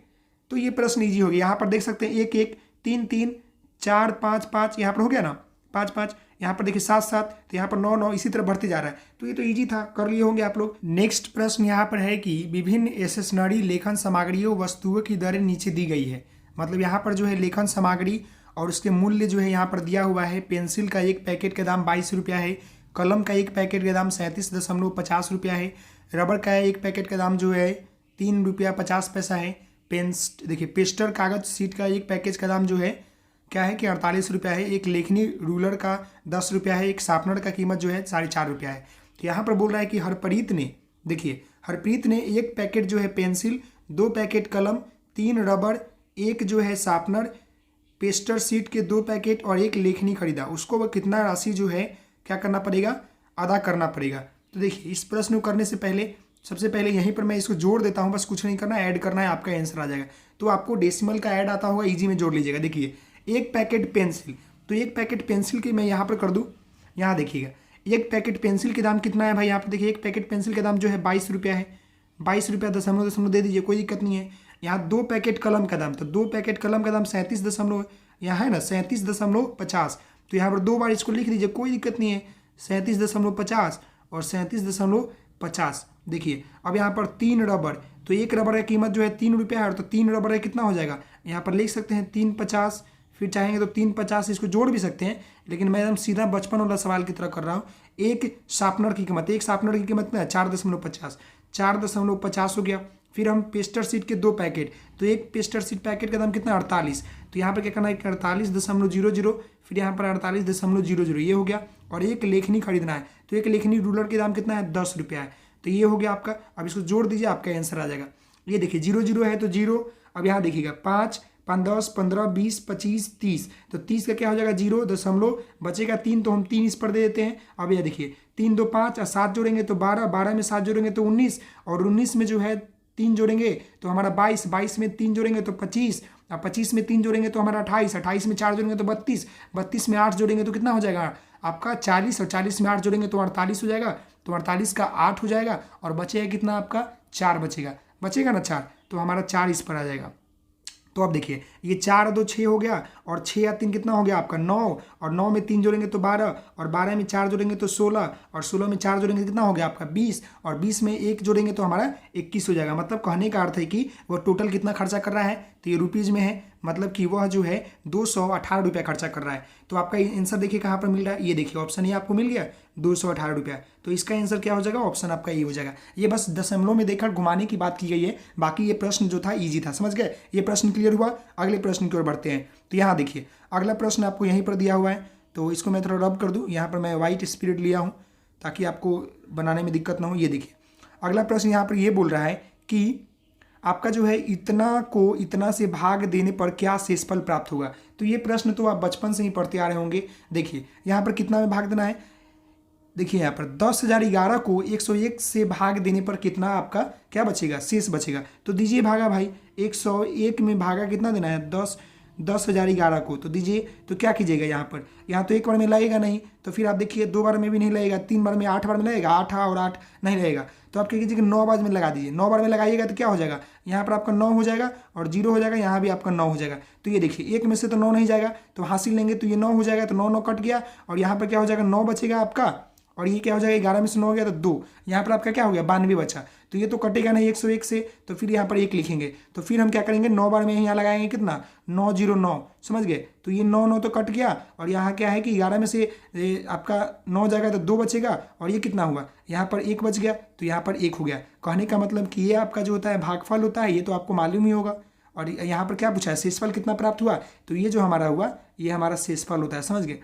तो ये प्रश्न इजी हो गया। यहाँ पर देख सकते हैं 1 1 3 3 4 5 5 यहाँ पर हो गया ना, 5 5, यहाँ पर देखिए 7 7, तो यहाँ पर 9 9, इसी तरह बढ़ते जा रहा है। तो ये तो इजी था, कर लिए होंगे आप लोग। नेक्स्ट प्रश्न यहाँ पर है कि विभिन्न स्टेशनरी लेखन सामग्रियों वस्तुओं की दरें नीचे दी गई है। मतलब यहाँ पर जो है लेखन सामग्री और उसके मूल्य जो है यहाँ पर दिया हुआ है। पेंसिल का एक पैकेट का दाम 22 रुपया है, कलम का एक पैकेट का दाम 37.50 रुपया है, रबड़ का एक पैकेट का दाम जो है 3 रुपया 50 पैसा है। देखिए पेस्टर कागज सीट का एक पैकेज का दाम जो है क्या है कि 48 रुपया है, एक लेखनी रूलर का 10 रुपया है, एक शार्पनर का कीमत जो है 4.5 रुपया है। तो यहाँ पर बोल रहा है कि हरप्रीत ने, देखिए हरप्रीत ने एक पैकेट जो है पेंसिल, 2 पैकेट कलम, 3 रबड़, एक जो है शार्पनर, पेस्टर सीट के 2 पैकेट और एक लेखनी खरीदा। उसको वह कितना राशि जो है क्या करना पड़ेगा, अदा करना पड़ेगा। तो देखिए इस प्रश्न को करने से पहले सबसे पहले यहीं पर मैं इसको जोड़ देता हूँ, बस कुछ नहीं करना, ऐड करना है, आपका आंसर आ जाएगा। तो आपको डेसिमल का ऐड आता होगा, इजी में जोड़ लीजिएगा। देखिए एक पैकेट पेंसिल, तो एक पैकेट पेंसिल की मैं यहाँ पर कर दूँ, यहाँ देखिएगा एक पैकेट पेंसिल के दाम कितना है भाई, यहाँ पर देखिए एक पैकेट पेंसिल का दाम जो है 22 रुपया है, 22 रुपया दशमलव दशमलव दे दीजिए, कोई दिक्कत नहीं है। यहाँ 2 पैकेट कलम का दाम, तो 2 पैकेट कलम का दाम 37 दशमलव, यहाँ है ना 37.50, तो यहाँ पर 2 बार इसको लिख दीजिए, कोई दिक्कत नहीं है। 37.50 और 37.50। देखिए अब यहाँ पर 3 रबड़, तो एक रबड़ की कीमत जो है 3 रुपया है, तो 3 रबड़ का कितना हो जाएगा, यहाँ पर लिख सकते हैं 3.50, फिर चाहेंगे तो 3.50 इसको जोड़ भी सकते हैं, लेकिन मैं एकदम सीधा बचपन वाला सवाल की तरह कर रहा हूँ। एक शार्पनर की कीमत, एक शार्पनर की कीमत में 4.50, 4.50 हो गया। फिर हम पेस्टर सीट के 2 पैकेट, तो एक पेस्टर सीट पैकेट का दाम कितना 48, तो यहाँ पर क्या करना है 48.00, फिर यहाँ पर 48.00 ये हो गया। और एक लेखनी खरीदना है, तो एक लेखनी रूलर के दाम कितना है 10 रुपया है, तो ये हो गया आपका। अब इसको जोड़ दीजिए, आपका आंसर आ जाएगा। ये देखिए 0 है तो 0, अब यहाँ देखिएगा 5 5 10 15 20 25 30, तो 30 का क्या हो जाएगा 0 दशमलव, बचेगा 3, तो हम 3 इस पर दे देते हैं। अब यह देखिए 3 2 5 और 7 जोड़ेंगे तो 12, 12 में 7 जोड़ेंगे तो 19, और 19 में जो है 3 जोड़ेंगे तो हमारा 22, 22 में 3 जोड़ेंगे तो 25, और 25 में 3 जोड़ेंगे तो हमारा 28, 28 में 4 जोड़ेंगे तो 32, 32 में 8 जोड़ेंगे तो कितना हो जाएगा आपका 40, और 40 में 8 जोड़ेंगे तो 48 हो जाएगा, तो 48 का 8 हो जाएगा, और बचेगा कितना आपका 4 बचेगा ना 4, तो हमारा 4 इस पर आ जाएगा। तो अब देखिए ये 4 और 2 6 हो गया, और 6 या 3 कितना हो गया आपका 9, और 9 में 3 जोड़ेंगे तो 12, और 12 में 4 जोड़ेंगे तो 16, और 16 में 4 जोड़ेंगे कितना हो गया आपका 20, और 20 में 1 जोड़ेंगे तो हमारा 21 हो जाएगा। मतलब कहने का अर्थ है कि वो टोटल कितना खर्चा कर रहा है, तो ये रुपीज़ में है, मतलब कि वह जो है 218 रुपया खर्चा कर रहा है। तो आपका आंसर देखिए कहाँ पर मिल रहा है, ये देखिए ऑप्शन ये आपको मिल गया 218 रुपया, तो इसका आंसर क्या हो जाएगा, ऑप्शन आपका ये हो जाएगा। ये बस दशमलव में देखकर घुमाने की बात की गई है, बाकी ये प्रश्न जो था इजी था, समझ गए। ये प्रश्न क्लियर हुआ, अगले प्रश्न की ओर बढ़ते हैं। तो यहाँ देखिए अगला प्रश्न आपको यहीं पर दिया हुआ है, तो इसको मैं थोड़ा रब कर दूँ। यहाँ पर मैं वाइट स्पिरिट लिया हूँ ताकि आपको बनाने में दिक्कत ना हो। ये देखिए अगला प्रश्न यहाँ पर ये बोल रहा है कि आपका जो है इतना को इतना से भाग देने पर क्या शेषफल प्राप्त होगा। तो ये प्रश्न तो आप बचपन से ही पढ़ते आ रहे होंगे। देखिए यहाँ पर कितना में भाग देना है, देखिए यहाँ पर 10,011 को 101 से भाग देने पर कितना आपका क्या बचेगा, शेष बचेगा। तो दीजिए भागा भाई, 101 में भागा कितना देना है 10,011 को, तो दीजिए। तो क्या कीजिएगा यहाँ तो 1 बार में लगेगा नहीं, तो फिर आप देखिए 2 बार में भी नहीं लगेगा, 3 बार में 8 बार में लगेगा, 8 और 8 नहीं लगेगा, तो आप क्या कीजिएगा 9 बार में लगा दीजिए। 9 बार में लगाइएगा तो क्या हो जाएगा, यहाँ पर आपका 9 हो जाएगा और 0 हो जाएगा, यहाँ भी आपका 9 हो जाएगा। तो ये देखिए 1 में से तो 9 नहीं जाएगा, तो हासिल लेंगे तो ये 9 हो जाएगा, तो 9 9 कट गया, और यहाँ पर क्या हो जाएगा 9 बचेगा आपका, और ये क्या हो जाएगा 11 में से 9 हो गया तो 2, यहाँ पर आपका क्या हो गया 92 बचा। तो ये तो कटेगा नहीं 101 से, तो फिर यहाँ पर 1 लिखेंगे। तो फिर हम क्या करेंगे 9 बार में यहाँ लगाएंगे कितना 909, समझ गए। तो ये 9 9 तो कट गया, और यहाँ क्या है कि 11 में से आपका 9 जाएगा तो 2 बचेगा, और ये कितना हुआ यहाँ पर 1 बच गया, तो यहाँ पर 1 हो गया। कहने का मतलब कि ये आपका जो होता है भागफल होता है, ये तो आपको मालूम ही होगा। और यहाँ पर क्या पूछा है शेषफल कितना प्राप्त हुआ, तो ये जो हमारा हुआ ये हमारा शेषफल होता है, समझ गए।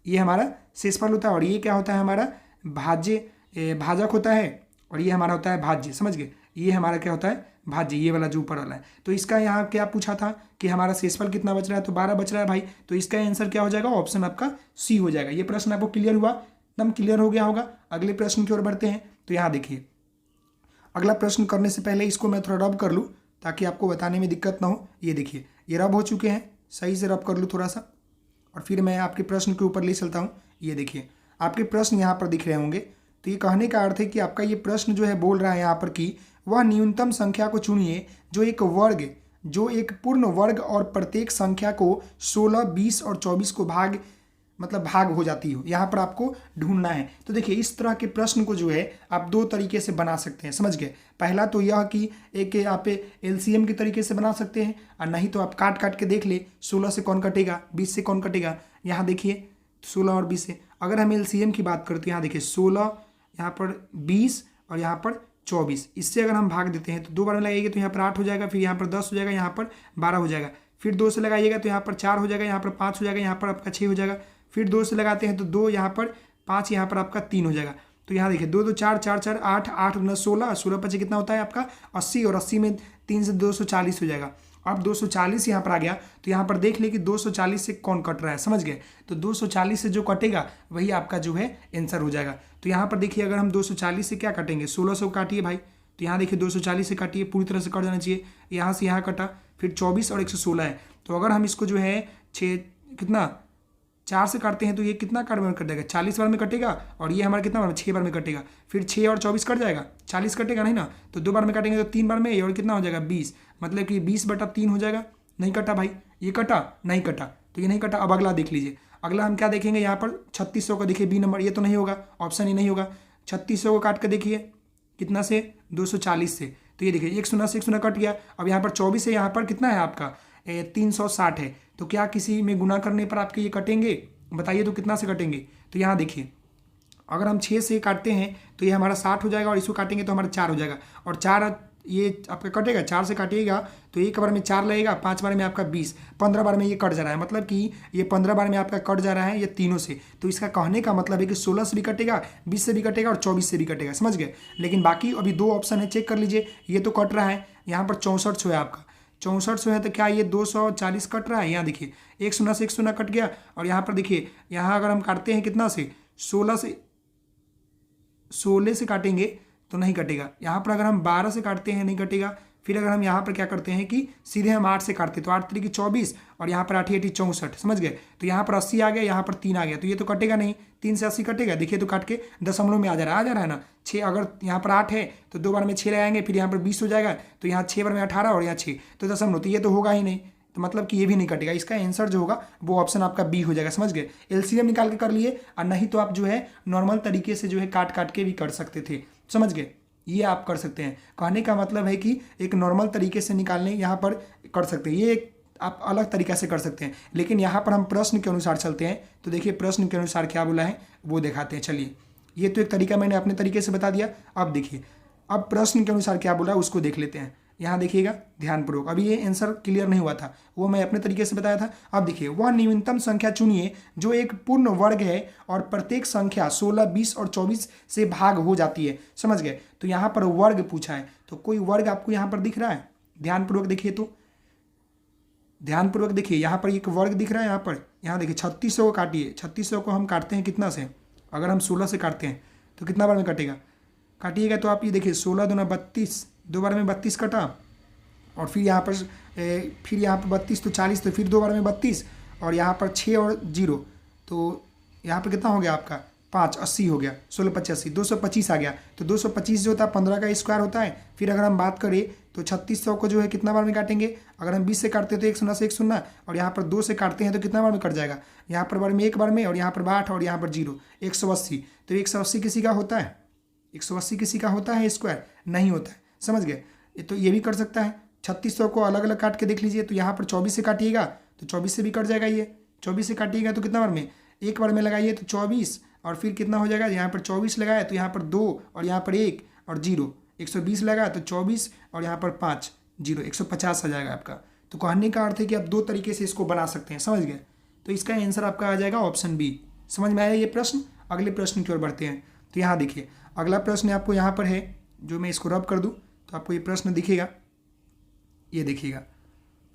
ये हमारा शेषफल होता है, और ये क्या होता है हमारा भाजक होता है, और ये हमारा होता है भाज्य, समझ गए। ये हमारा क्या होता है भाज्य, ये वाला जो ऊपर वाला है। तो इसका यहाँ क्या पूछा था कि हमारा शेषफल कितना बच रहा है, तो 12 बच रहा है भाई। तो इसका आंसर क्या हो जाएगा, ऑप्शन आपका सी हो जाएगा। ये प्रश्न आपको क्लियर हुआ, एकदम क्लियर हो गया होगा। अगले प्रश्न की ओर बढ़ते हैं। तो यहाँ देखिए अगला प्रश्न करने से पहले इसको मैं थोड़ा रब कर लूँ ताकि आपको बताने में दिक्कत ना हो। ये देखिए ये रब हो चुके हैं, सही से रब कर लूँ थोड़ा सा, और फिर मैं आपके प्रश्न के ऊपर ले चलता हूँ। ये देखिए आपके प्रश्न यहाँ पर दिख रहे होंगे। तो ये कहने का अर्थ है कि आपका ये प्रश्न जो है बोल रहा है यहाँ पर कि वह न्यूनतम संख्या को चुनिए जो एक वर्ग जो एक पूर्ण वर्ग और प्रत्येक संख्या को 16, 20 और 24 को भाग हो जाती हो, यहाँ पर आपको ढूंढना है। तो देखिए इस तरह के प्रश्न को जो है आप दो तरीके से बना सकते हैं, समझ गए। पहला तो यह कि एक आप एलसीएम के तरीके से बना सकते हैं, और नहीं तो आप काट काट के देख ले 16 से कौन कटेगा, 20 से कौन कटेगा। यहाँ देखिए 16 और 20 से अगर हम एलसीएम की बात करते हैं, यहाँ देखिए 16, यहाँ पर 20 और यहाँ पर 24, इससे अगर हम भाग देते हैं तो 2 बार में लगाइएगा तो यहाँ पर 8 हो जाएगा, फिर यहाँ पर 10 हो जाएगा, यहाँ पर 12 हो जाएगा, फिर 2 से लगाइएगा तो यहाँ पर 4 हो जाएगा, यहाँ पर 5 हो जाएगा, यहाँ पर आपका 6 हो जाएगा, फिर 2 से लगाते हैं तो 2, यहाँ पर 5, यहाँ पर आपका 3 हो जाएगा। तो यहाँ देखिए 2 2 4 4 4 8 8 9 16, 16 5 कितना होता है आपका 80, और 80 में 3 से 240 हो जाएगा। अब 240 यहाँ पर आ गया, तो यहाँ पर देख ले कि 240 से कौन कट रहा है, समझ गए। तो 240 से जो कटेगा वही आपका जो है आंसर हो जाएगा। तो यहाँ पर देखिए अगर हम 240 से क्या काटेंगे, 16 से काटिए भाई, तो यहाँ देखिए 240 से काटिए, पूरी तरह से कट जाना चाहिए। यहाँ से यहाँ कटा, फिर 24 और 116 है। तो अगर हम इसको जो है 4 से काटते हैं तो ये कितना बार में कटेगा, 40 बार में कटेगा, और ये हमारा कितना बार में 6 बार में कटेगा। फिर 6 और 24 कट जाएगा, 40 कटेगा नहीं ना, तो 2 बार में काटेंगे तो 3 बार में, और कितना हो जाएगा 20, मतलब कि 20/3 हो जाएगा। नहीं कटा भाई, ये कटा नहीं कटा, तो ये नहीं कटा। अब अगला देख लीजिए, अगला हम क्या देखेंगे, यहाँ पर 3600 का देखिए बी नंबर, ये तो नहीं होगा, ऑप्शन ही नहीं होगा। 3600 को काट कर देखिए कितना से, 240 से, तो ये देखिए 1 शून्य से 1 शून्य कट गया। अब यहाँ पर 24 है, यहाँ पर कितना है आपका 360 है। तो क्या किसी में गुना करने पर आपके ये कटेंगे, बताइए तो कितना से कटेंगे। तो यहाँ देखिए अगर हम 6 से काटते हैं तो ये हमारा 60 हो जाएगा, और इसको काटेंगे तो हमारा 4 हो जाएगा, और 4 ये आपका कटेगा। 4 से काटिएगा तो एक बार में 4 लगेगा, 5 बार में आपका 20, 15 बार में ये कट जा रहा है, मतलब कि ये 15 बार में आपका कट जा रहा है ये तीनों से। तो इसका कहने का मतलब है कि 16 से भी कटेगा, 20 से भी कटेगा, और 24 से भी कटेगा, समझ गए। लेकिन बाकी अभी 2 ऑप्शन है, चेक कर लीजिए। ये तो कट रहा है, यहाँ पर 6400 है आपका, 6400 है, तो क्या ये 240 कट रहा है। यहाँ देखिए 1 शून्य से 1 शून्य कट गया, और यहाँ पर देखिए यहाँ अगर हम काटते हैं कितना से, 16 से काटेंगे तो नहीं कटेगा। यहाँ पर अगर हम 12 से काटते हैं नहीं कटेगा। फिर अगर हम यहाँ पर क्या करते हैं कि सीधे हम 8 से काटते हैं, तो 8 3 की 24, और यहाँ पर 8 8 64, समझ गए। तो यहाँ पर 80 आ गया, यहाँ पर 3 आ गया, तो ये तो कटेगा नहीं, 3 से 80 कटेगा। देखिए तो काट के दशमलव में आ जा रहा है ना। 6 अगर यहाँ पर 8 है तो 2 बार में 6 लगाएंगे, फिर यहाँ पर 20 हो जाएगा, तो यहाँ 6 बार में 18, और यहाँ 6, तो दशमलव, तो ये तो होगा ही नहीं, तो मतलब कि ये भी नहीं कटेगा। इसका आंसर जो होगा वो ऑप्शन आपका बी हो जाएगा, समझ गए। एलसीएम निकाल के कर लिए, और नहीं तो आप जो है नॉर्मल तरीके से जो है काट काट के भी कर सकते थे, समझ गए। ये आप कर सकते हैं, कहने का मतलब है कि एक नॉर्मल तरीके से निकालने यहाँ पर कर सकते हैं, ये एक आप अलग तरीका से कर सकते हैं। लेकिन यहाँ पर हम प्रश्न के अनुसार चलते हैं, तो देखिए प्रश्न के अनुसार क्या बोला है वो दिखाते हैं। चलिए, ये तो एक तरीका मैंने अपने तरीके से बता दिया। अब देखिए अब प्रश्न के अनुसार क्या बोला है उसको देख लेते हैं। यहाँ देखिएगा ध्यानपूर्वक, अभी ये आंसर क्लियर नहीं हुआ था, वो मैं अपने तरीके से बताया था। अब देखिए, वह न्यूनतम संख्या चुनिए जो एक पूर्ण वर्ग है और प्रत्येक संख्या 16, 20 और 24 से भाग हो जाती है, समझ गए। तो यहाँ पर वर्ग पूछा है, तो कोई वर्ग आपको यहाँ पर दिख रहा है, ध्यानपूर्वक देखिए, तो ध्यानपूर्वक देखिए, यहाँ पर एक वर्ग दिख रहा है। यहाँ देखिए 3600 को काटिए, 3600 को हम काटते हैं कितना से, अगर हम 16 से काटते हैं तो कितना बार में कटेगा, काटिएगा तो आप ये देखिए 16 दूना 32, 2 बार में 32 कटा, और फिर यहाँ पर 32 तो 40, तो फिर 2 बार में 32, और यहाँ पर 6 और 0, तो यहाँ पर कितना हो गया आपका 5, 80 हो गया, 16 5 80, 225 आ गया। तो 225 जो होता है 15 का स्क्वायर होता है। फिर अगर हम बात करें तो 3600 को जो है कितना बार में काटेंगे, अगर हम 20 से काटते हैं तो 1 शून्य से 1 शून्य, और यहाँ पर 2 से काटते हैं तो कितना बार में कट जाएगा, यहाँ पर बार में 1 बार में, और यहाँ पर 8 और यहाँ पर 0, 180। तो 180 किसी का होता है, 180 किसी का होता है स्क्वायर, नहीं होता है, समझ गए। तो ये भी कर सकता है। 3600 को अलग अलग काट के देख लीजिए, तो यहाँ पर 24 से काटिएगा तो 24 से भी कट जाएगा, ये 24 से काटिएगा तो कितना बार में, 1 बार में लगाइए तो 24, और फिर कितना हो जाएगा, यहाँ पर 24 लगाया तो यहाँ पर 2 और यहाँ पर 1 और 0, 120 लगाया तो 24 और यहाँ पर 5 0, 150 आ जाएगा आपका। तो कहने का अर्थ है कि आप 2 तरीके से इसको बना सकते हैं, समझ गए। तो इसका आंसर आपका आ जाएगा ऑप्शन बी। समझ में आया ये प्रश्न। अगले प्रश्न की ओर बढ़ते हैं। तो यहाँ देखिए अगला प्रश्न आपको यहाँ पर है, जो मैं इसको रब कर दूँ तो आपको ये प्रश्न दिखेगा, ये देखिएगा,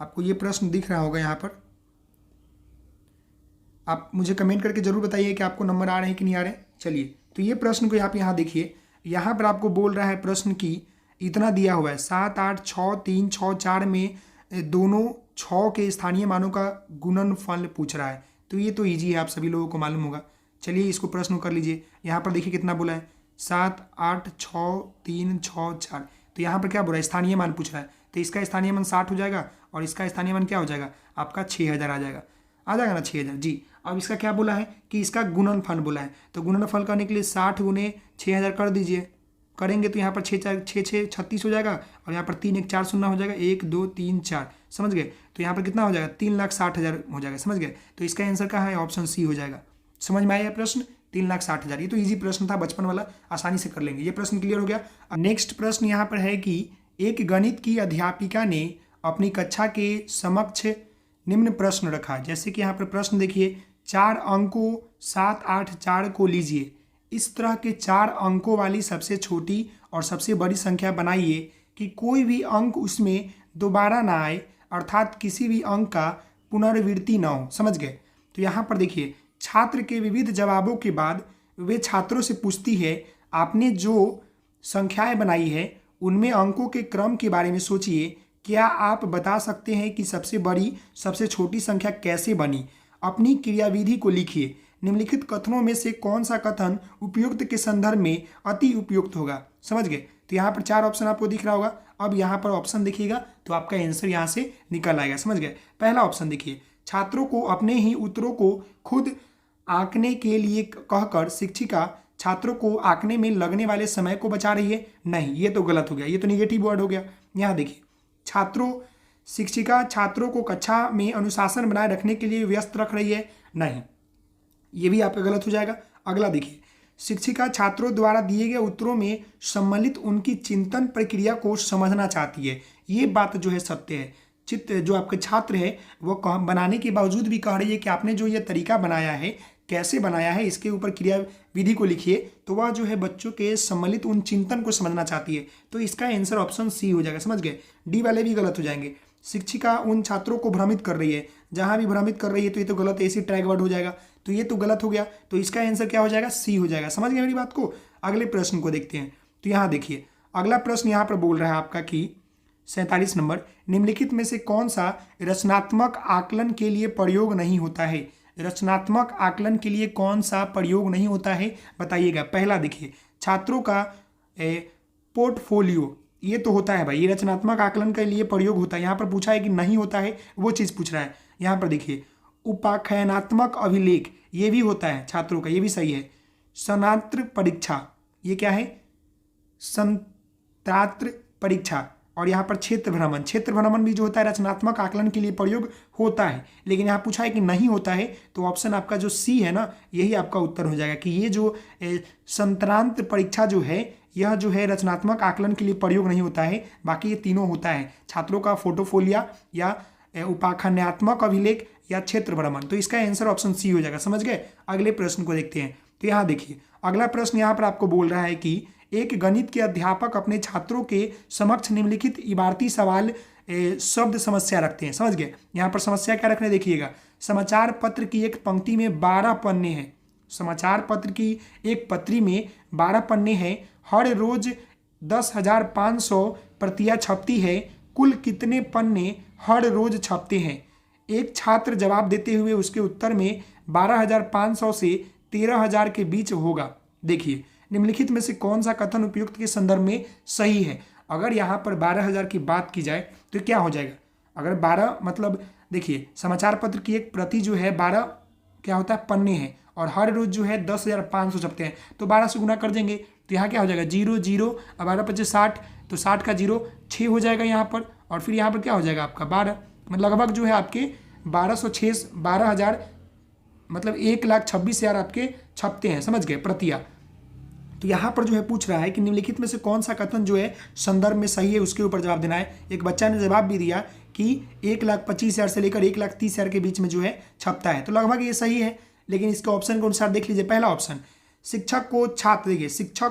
आपको ये प्रश्न दिख रहा होगा। यहाँ पर आप मुझे कमेंट करके जरूर बताइए कि आपको नंबर आ रहे हैं कि नहीं आ रहे हैं। चलिए, तो ये प्रश्न को आप यहाँ देखिए, यहाँ पर आपको बोल रहा है प्रश्न की इतना दिया हुआ है 7 8 6 3 6 4 में दोनों 6 के स्थानीय मानों का गुणनफल पूछ रहा है। तो ये तो ईजी है, आप सभी लोगों को मालूम होगा। चलिए इसको प्रश्न कर लीजिए। यहाँ पर देखिए कितना बोला है, 7 8 6 3 6 4। तो यहाँ पर क्या बोल रहा है, स्थानीय मान पूछ रहा है। तो इसका स्थानीय मान 60 हो जाएगा और इसका स्थानीय मान क्या हो जाएगा आपका 6000 आ जाएगा ना 6000 जी। अब इसका क्या बोला है कि इसका गुणनफल बोला है, तो गुणनफल करने के लिए 60 गुने 6000 कर दीजिए। करेंगे तो यहाँ पर 6 36 हो जाएगा और यहाँ पर 3 1 4 शून्य हो जाएगा, 1 2 3 4, समझ गए। तो यहाँ पर कितना हो जाएगा 3,60,000 हो जाएगा, समझ गए। तो इसका आंसर कहाँ है, ऑप्शन सी हो जाएगा। समझ में आया प्रश्न 3,60,000। ये तो इजी प्रश्न था, बचपन वाला, आसानी से कर लेंगे। ये प्रश्न क्लियर हो गया। नेक्स्ट प्रश्न यहाँ पर है कि एक गणित की अध्यापिका ने अपनी कक्षा के समक्ष निम्न प्रश्न रखा। जैसे कि यहाँ पर प्रश्न देखिए, 4 अंकों 7 8 4 को लीजिए, इस तरह के 4 अंकों वाली सबसे छोटी और सबसे बड़ी संख्या बनाइए कि कोई भी अंक उसमें दोबारा ना आए, अर्थात किसी भी अंक का पुनरावृत्ति ना हो, समझ गए। तो यहाँ पर देखिए, छात्र के विविध जवाबों के बाद वे छात्रों से पूछती है, आपने जो संख्याएं बनाई है उनमें अंकों के क्रम के बारे में सोचिए। क्या आप बता सकते हैं कि सबसे बड़ी सबसे छोटी संख्या कैसे बनी? अपनी क्रियाविधि को लिखिए। निम्नलिखित कथनों में से कौन सा कथन उपयुक्त के संदर्भ में अति उपयुक्त होगा? समझ गए। तो यहाँ पर 4 ऑप्शन आपको दिख रहा होगा। अब यहाँ पर ऑप्शन देखिएगा तो आपका आंसर यहाँ से निकल आएगा, समझ गए। पहला ऑप्शन देखिए, छात्रों को अपने ही उत्तरों को खुद आंकने के लिए कहकर शिक्षिका छात्रों को आंकने में लगने वाले समय को बचा रही है। नहीं, ये तो गलत हो गया, ये तो निगेटिव वर्ड हो गया। यहाँ देखिए, शिक्षिका छात्रों को कक्षा में अनुशासन बनाए रखने के लिए व्यस्त रख रही है। नहीं, ये भी आपका गलत हो जाएगा। अगला देखिए, शिक्षिका छात्रों द्वारा दिए गए उत्तरों में सम्मिलित उनकी चिंतन प्रक्रिया को समझना चाहती है। ये बात जो है सत्य है। चित्र जो आपके छात्र है वो बनाने के बावजूद भी कह रही है कि आपने जो ये तरीका बनाया है, कैसे बनाया है, इसके ऊपर क्रिया विधि को लिखिए। तो वह जो है बच्चों के सम्मिलित उन चिंतन को समझना चाहती है। तो इसका आंसर ऑप्शन सी हो जाएगा, समझ गए। डी वाले भी गलत हो जाएंगे। शिक्षिका उन छात्रों को भ्रमित कर रही है, जहां भी भ्रमित कर रही है तो ये तो गलत, ऐसी ट्रैक वर्ड हो जाएगा, तो ये तो गलत हो गया। तो इसका आंसर क्या हो जाएगा, सी हो जाएगा। समझ गए मेरी बात को। अगले प्रश्न को देखते हैं। तो यहाँ देखिए, अगला प्रश्न यहाँ पर बोल रहा है आपका कि 47 नंबर, निम्नलिखित में से कौन सा रचनात्मक आकलन के लिए प्रयोग नहीं होता है? रचनात्मक आकलन के लिए कौन सा प्रयोग नहीं होता है, बताइएगा। पहला देखिए, छात्रों का पोर्टफोलियो, ये तो होता है भाई, ये रचनात्मक आकलन के लिए प्रयोग होता है। यहाँ पर पूछा है कि नहीं होता है, वो चीज़ पूछ रहा है। यहाँ पर देखिए, उपाख्यानात्मक अभिलेख, ये भी होता है छात्रों का, ये भी सही है। सनात्र परीक्षा, ये क्या है, संत्रात्र परीक्षा। और यहाँ पर क्षेत्र भ्रमण भी जो होता है रचनात्मक आकलन के लिए प्रयोग होता है। लेकिन यहाँ पूछा है कि नहीं होता है, तो ऑप्शन आपका जो सी है ना, यही आपका उत्तर हो जाएगा कि ये जो संत्रांत परीक्षा जो है, यह जो है रचनात्मक आकलन के लिए प्रयोग नहीं होता है। बाकी ये तीनों होता है, छात्रों का फोटोफोलिया या उपाख्यानात्मक अभिलेख या क्षेत्र भ्रमण। तो इसका आंसर ऑप्शन सी हो जाएगा, समझ गए। अगले प्रश्न को देखते हैं। तो यहाँ देखिए, अगला प्रश्न यहाँ पर आपको बोल रहा है कि एक गणित के अध्यापक अपने छात्रों के समक्ष निम्नलिखित इबारती सवाल शब्द समस्या रखते हैं। समझ गए। यहाँ पर समस्या क्या रखने देखिएगा, समाचार पत्र की एक पंक्ति में 12 पन्ने हैं। समाचार पत्र की एक पत्री में 12 पन्ने हैं। हर रोज 10,500 प्रतियां छपती है। कुल कितने पन्ने हर रोज छपते हैं? एक छात्र जवाब देते हुए उसके उत्तर में 12,500 से 13,000 के बीच होगा। देखिए, निम्नलिखित में से कौन सा कथन उपयुक्त के संदर्भ में सही है? अगर यहाँ पर 12,000 की बात की जाए तो क्या हो जाएगा? अगर 12 मतलब देखिए, समाचार पत्र की एक प्रति जो है 12 क्या होता है, पन्ने हैं, और हर रोज जो है 10,500 छपते हैं। तो 12 से गुना कर देंगे तो यहाँ क्या हो जाएगा, 0 0, 12 25 60, तो 60 का 0 6 हो जाएगा यहाँ पर। और फिर यहाँ पर क्या हो जाएगा आपका 12, मतलब लगभग जो है आपके 12,000 मतलब 1,26,000 आपके छपते हैं। समझ गए, प्रतियां। तो यहाँ पर जो है पूछ रहा है कि निम्नलिखित में से कौन सा कथन जो है संदर्भ में सही है, उसके ऊपर जवाब देना है। एक बच्चा ने जवाब भी दिया कि 1,25,000 से लेकर 1,30,000 के बीच में जो है छपता है, तो लगभग ये सही है। लेकिन इसके ऑप्शन के अनुसार देख लीजिए। पहला ऑप्शन, शिक्षक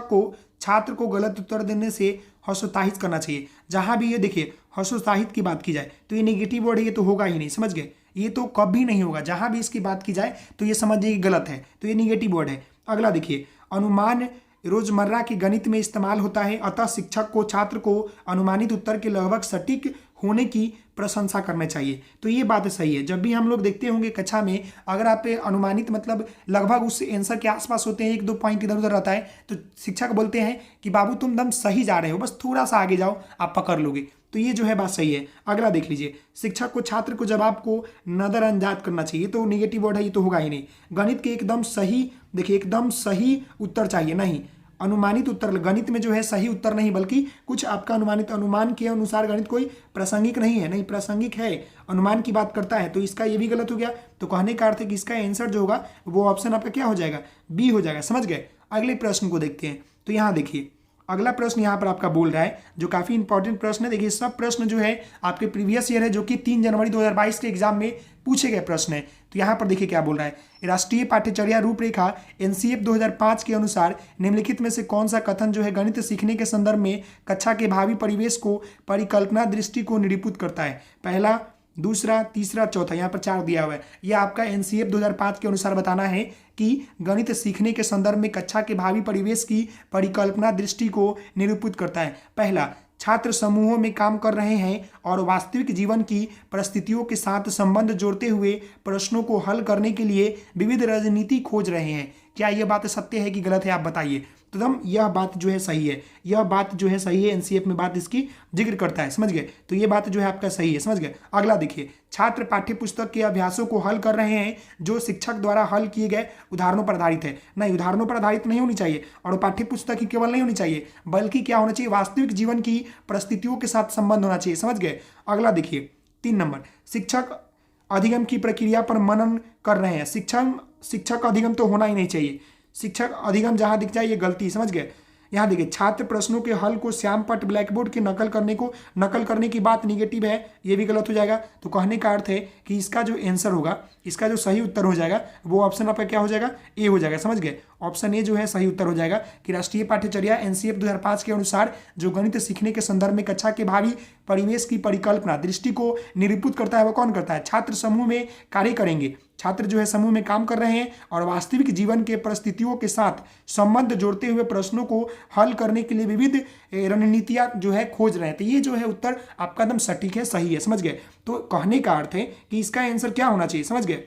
को छात्र को गलत उत्तर देने से हतोत्साहित करना चाहिए। जहां भी ये देखिए हतोत्साहित की बात की जाए तो ये नेगेटिव वर्ड है, ये तो होगा ही नहीं। समझ गए, ये तो कभी नहीं होगा। जहां भी इसकी बात की जाए तो ये समझिए गलत है, तो ये नेगेटिव वर्ड है। अगला देखिए, अनुमान रोजमर्रा के गणित में इस्तेमाल होता है, अतः शिक्षक को छात्र को अनुमानित उत्तर के लगभग सटीक होने की प्रशंसा करना चाहिए। तो ये बात सही है। जब भी हम लोग देखते होंगे कक्षा में, अगर आप अनुमानित मतलब लगभग उस आंसर के आसपास होते हैं, 1-2 पॉइंट इधर उधर रहता है, तो शिक्षक बोलते हैं कि बाबू तुम दम सही जा रहे हो, बस थोड़ा सा आगे जाओ, आप पकड़ लोगे। तो ये जो है बात सही है। अगला देख लीजिए, शिक्षक को छात्र को जवाब को नजरअंदाज करना चाहिए, तो नेगेटिव वर्ड है, ये तो होगा ही नहीं। गणित के एकदम सही, देखिए एकदम सही उत्तर चाहिए, नहीं अनुमानित उत्तर। गणित में जो है सही उत्तर नहीं, बल्कि कुछ आपका अनुमानित, अनुमान के अनुसार गणित कोई प्रासंगिक नहीं है, नहीं प्रासंगिक है, अनुमान की बात करता है, तो इसका ये भी गलत हो गया। तो कहने का अर्थ है कि इसका आंसर जो होगा वो ऑप्शन आपका क्या हो जाएगा, बी हो जाएगा। समझ गए। अगले प्रश्न को देखते हैं। तो यहाँ देखिए अगला प्रश्न यहाँ पर आपका बोल रहा है, जो काफी इंपॉर्टेंट प्रश्न है। देखिए सब प्रश्न जो है आपके प्रीवियस ईयर है, जो कि 3 जनवरी 2022 के एग्जाम में पूछे गए प्रश्न है। तो यहाँ पर देखिए क्या बोल रहा है, राष्ट्रीय पाठ्यचर्या रूपरेखा एनसीएफ 2005 के अनुसार निम्नलिखित में से कौन सा कथन जो है गणित सीखने के संदर्भ में कक्षा के भावी परिवेश को परिकल्पना दृष्टि को निरूपित करता है। पहला, दूसरा, तीसरा, चौथा, यहाँ पर 4 दिया हुआ है। यह आपका एनसीएफ 2005 के अनुसार बताना है कि गणित सीखने के संदर्भ में कक्षा के भावी परिवेश की परिकल्पना दृष्टि को निरूपित करता है। पहला, छात्र समूहों में काम कर रहे हैं और वास्तविक जीवन की परिस्थितियों के साथ संबंध जोड़ते हुए प्रश्नों को हल करने के लिए विविध रणनीति खोज रहे हैं। क्या यह बात सत्य है कि गलत है, आप बताइए। तो हम यह बात जो है सही है, यह बात जो है सही है, एनसीएफ में बात इसकी जिक्र करता है। समझ गए। तो ये बात जो है आपका सही है। समझ गए। अगला देखिए, छात्र पाठ्यपुस्तक के अभ्यासों को हल कर रहे हैं जो शिक्षक द्वारा हल किए गए उदाहरणों पर आधारित है। नहीं, उदाहरणों पर आधारित नहीं होनी चाहिए, और पाठ्यपुस्तक ही केवल नहीं होनी चाहिए, बल्कि क्या होना चाहिए, वास्तविक जीवन की परिस्थितियों के साथ संबंध होना चाहिए। समझ गए। अगला देखिए 3 नंबर, शिक्षक अधिगम की प्रक्रिया पर मनन कर रहे हैं। शिक्षक अधिगम तो होना ही नहीं चाहिए, शिक्षक अधिगम जहां दिख जाए ये गलती। समझ गए। यहाँ देखिए, छात्र प्रश्नों के हल को श्याम पट ब्लैकबोर्ड की नकल करने की बात निगेटिव है, ये भी गलत हो जाएगा। तो कहने का अर्थ है कि इसका जो आंसर होगा, इसका जो सही उत्तर हो जाएगा वो ऑप्शन आपका क्या हो जाएगा, ए हो जाएगा। समझ गए। ऑप्शन ए जो है सही उत्तर हो जाएगा कि राष्ट्रीय पाठ्यचर्या एनसीएफ 2005 के अनुसार जो गणित सीखने के संदर्भ में कक्षा के भावी परिवेश की परिकल्पना दृष्टि को निरूपित करता है, वो कौन करता है, छात्र समूह में कार्य करेंगे, छात्र जो है समूह में काम कर रहे हैं और वास्तविक जीवन के परिस्थितियों के साथ संबंध जोड़ते हुए प्रश्नों को हल करने के लिए विविध रणनीतियां जो है खोज रहे हैं। तो ये जो है उत्तर आपका एकदम सटीक है, सही है। समझ गए। तो कहने का अर्थ है कि इसका आंसर क्या होना चाहिए। समझ गए।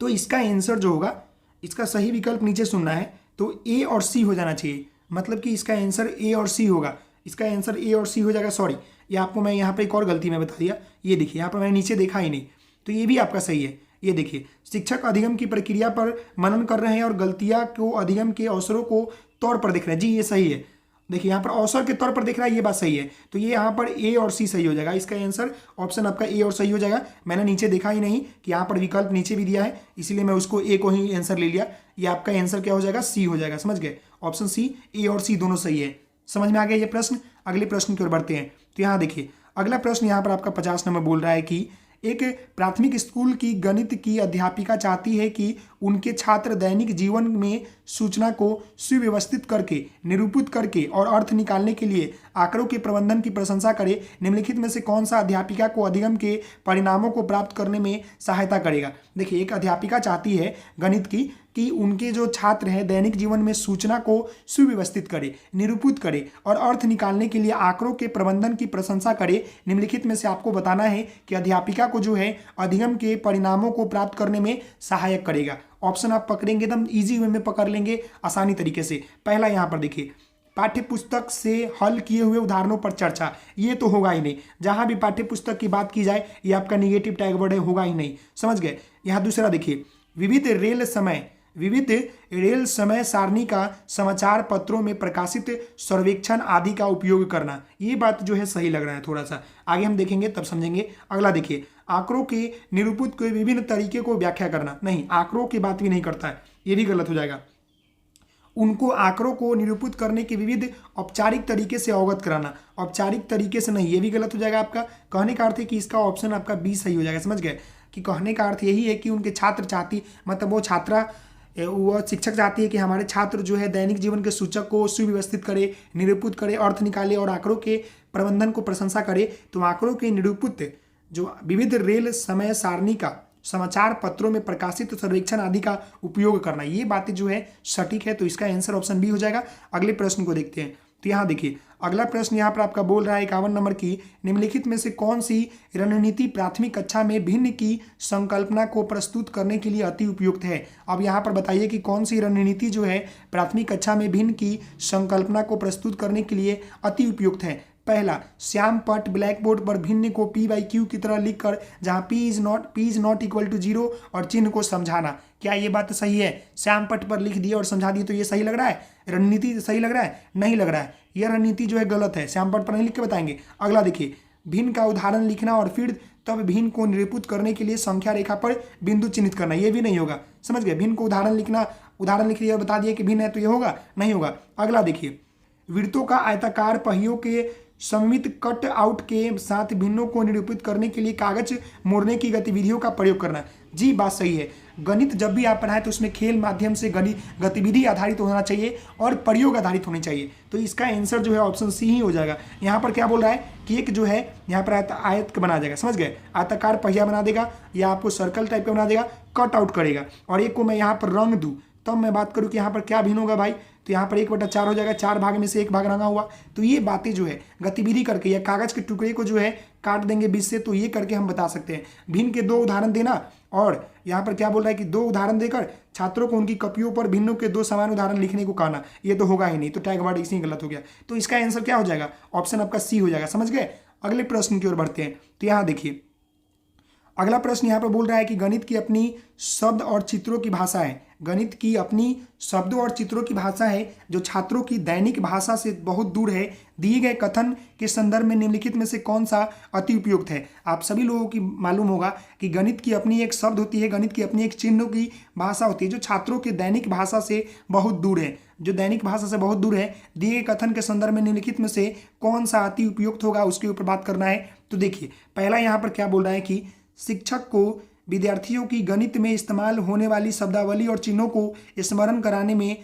तो इसका आंसर जो होगा, इसका सही विकल्प नीचे सुनना है, तो ए और सी हो जाना चाहिए। मतलब कि इसका आंसर ए और सी होगा, इसका आंसर ए और सी हो जाएगा। सॉरी, ये आपको मैं यहाँ पे एक और गलती में बता दिया। ये देखिए यहाँ पर मैंने नीचे देखा ही नहीं, तो ये भी आपका सही है। ये देखिए, शिक्षक अधिगम की प्रक्रिया पर मनन कर रहे हैं और गलतियां को अधिगम के अवसरों को तौर पर देख रहे हैं। जी ये सही है। देखिए यहाँ पर अवसर के तौर पर देख रहा है, ये बात सही है। तो ये यहाँ पर ए और सी सही हो जाएगा। इसका आंसर ऑप्शन आपका ए और सही हो जाएगा। मैंने नीचे देखा ही नहीं कि यहाँ पर विकल्प नीचे भी दिया है, इसीलिए मैं उसको ए को ही आंसर ले लिया। ये आपका आंसर क्या हो जाएगा, सी हो जाएगा। समझ गए। ऑप्शन सी, ए और सी दोनों सही है। समझ में आ गया ये प्रश्न। अगले प्रश्न की ओर बढ़ते हैं। तो यहाँ देखिए अगला प्रश्न यहाँ पर आपका 50 नंबर बोल रहा है कि एक प्राथमिक स्कूल की गणित की अध्यापिका चाहती है कि उनके छात्र दैनिक जीवन में सूचना को सुव्यवस्थित करके, निरूपित करके और अर्थ निकालने के लिए आंकड़ों के प्रबंधन की प्रशंसा करे। निम्नलिखित में से कौन सा अध्यापिका को अधिगम के परिणामों को प्राप्त करने में सहायता करेगा। देखिए, एक अध्यापिका चाहती है गणित की कि उनके जो छात्र हैं दैनिक जीवन में सूचना को सुव्यवस्थित करे, निरूपित करे और अर्थ निकालने के लिए आंकड़ों के प्रबंधन की प्रशंसा करे। निम्नलिखित में से आपको बताना है कि अध्यापिका को जो है अधिगम के परिणामों को प्राप्त करने में सहायक करेगा। ऑप्शन आप पकड़ेंगे एकदम इजी वे में पकड़ लेंगे, आसानी तरीके से। पहला यहाँ पर देखिए, पाठ्यपुस्तक से हल किए हुए उदाहरणों पर चर्चा, ये तो होगा ही नहीं। जहां भी पाठ्यपुस्तक की बात की जाए ये आपका निगेटिव टैग वर्ड है, होगा ही नहीं। समझ गए। यहाँ दूसरा देखिए, विविध रेल समय सारणी का समाचार पत्रों में प्रकाशित सर्वेक्षण आदि का उपयोग करना, ये बात जो है सही लग रहा है। थोड़ा सा आगे हम देखेंगे तब समझेंगे। अगला देखिए, आंकड़ों के निरूपित के विभिन्न तरीके को व्याख्या करना, नहीं आंकड़ों की बात भी नहीं करता है, ये भी गलत हो जाएगा। उनको आंकड़ों को निरूपित करने के विविध औपचारिक तरीके से अवगत कराना, औपचारिक तरीके से नहीं, ये भी गलत हो जाएगा आपका। कहने का अर्थ है कि इसका ऑप्शन आपका बी सही हो जाएगा। समझ गए। कि कहने का अर्थ यही है कि उनके छात्र चाहती, मतलब वो शिक्षक चाहती है कि हमारे छात्र जो है दैनिक जीवन के सूचक को सुव्यवस्थित करे, निरूपित करे, अर्थ निकाले और आंकड़ों के प्रबंधन को प्रशंसा करे। तो आंकड़ों के निरूपित जो विविध रेल समय सारणी का समाचार पत्रों में प्रकाशित सर्वेक्षण आदि का उपयोग करना। ये बातें जो है सटीक है, तो इसका आंसर ऑप्शन बी हो जाएगा। अगले प्रश्न को देखते हैं। तो यहाँ देखिए अगला प्रश्न यहाँ पर आपका बोल रहा है 51 नंबर की, निम्नलिखित में से कौन सी रणनीति प्राथमिक कक्षा में भिन्न की संकल्पना को प्रस्तुत करने के लिए अति उपयुक्त है। अब यहाँ पर बताइए कि कौन सी रणनीति जो है प्राथमिक कक्षा में भिन्न की संकल्पना को प्रस्तुत करने के लिए अति उपयुक्त है। पहला, श्याम पट ब्लैक बोर्ड पर भिन्न को पी बाई क्यू की तरह लिखकर जहां P is not equal to 0 और चिन्ह को समझाना। क्या ये बात सही है? श्याम पट पर लिख दिया और समझा दिया, तो ये सही लग रहा है? रणनीति सही लग रहा है? नहीं लग रहा है, यह रणनीति जो है गलत है। श्याम पट पर नहीं लिख के बताएंगे। अगला देखिए, भिन्न का उदाहरण लिखना और फिर तब भिन्न को निरूपित करने के लिए संख्या रेखा पर बिंदु चिन्हित करना, ये भी नहीं होगा। समझ गए? भिन्न को उदाहरण लिखना, उदाहरण लिख लिया और बता दिया कि भिन्न है, तो ये होगा? नहीं होगा। अगला देखिए, वृत्तों का आयताकार पहियों के सममित कट आउट के साथ भिन्नों को निरूपित करने के लिए कागज मोड़ने की गतिविधियों का प्रयोग करना। जी बात सही है। गणित जब भी आप पढ़ाएं तो उसमें खेल माध्यम से गतिविधि आधारित होना चाहिए और प्रयोग आधारित होनी चाहिए। तो इसका आंसर जो है ऑप्शन सी ही हो जाएगा। यहाँ पर क्या बोल रहा है कि एक जो है यहाँ पर आयत बना देगा, समझ गए? आयताकार पहिया बना देगा या आपको सर्कल टाइप का बना देगा, कट आउट करेगा। और एक को मैं यहाँ पर रंग दूँ तब मैं बात करूँ कि यहाँ पर क्या भिन्न होगा भाई, तो यहाँ पर 1/4 हो जाएगा, 4 भाग में से 1 भाग रंगा हुआ। तो ये बातें जो है गतिविधि करके या कागज के टुकड़े को जो है काट देंगे बीच से, तो ये करके हम बता सकते हैं। भिन्न के 2 उदाहरण देना, और यहाँ पर क्या बोल रहा है कि 2 उदाहरण देकर छात्रों को उनकी कॉपियों पर भिन्नों के 2 समान उदाहरण लिखने को कहना। ये तो होगा ही नहीं, तो टैग वर्ड इसी गलत हो गया। तो इसका आंसर क्या हो जाएगा? ऑप्शन आपका सी हो जाएगा। समझ गए? अगले प्रश्न की ओर बढ़ते हैं। तो यहाँ देखिए अगला प्रश्न यहाँ पर बोल रहा है कि गणित की अपनी शब्द और चित्रों की भाषा है। गणित की अपनी शब्दों और चित्रों की भाषा है जो छात्रों की दैनिक भाषा से बहुत दूर है। दिए गए कथन के संदर्भ में निम्नलिखित में से कौन सा अति उपयुक्त है? आप सभी लोगों की मालूम होगा कि गणित की अपनी एक शब्द होती है, गणित की अपनी एक चिन्हों की भाषा होती है जो छात्रों के दैनिक भाषा से बहुत दूर है, जो दैनिक भाषा से बहुत दूर है। दिए गए कथन के संदर्भ में निम्नलिखित में से कौन सा अति उपयुक्त होगा, उसके ऊपर बात करना है। तो देखिए पहला यहाँ पर क्या बोल रहा है कि शिक्षक को विद्यार्थियों की गणित में इस्तेमाल होने वाली शब्दावली और चिन्हों को स्मरण कराने में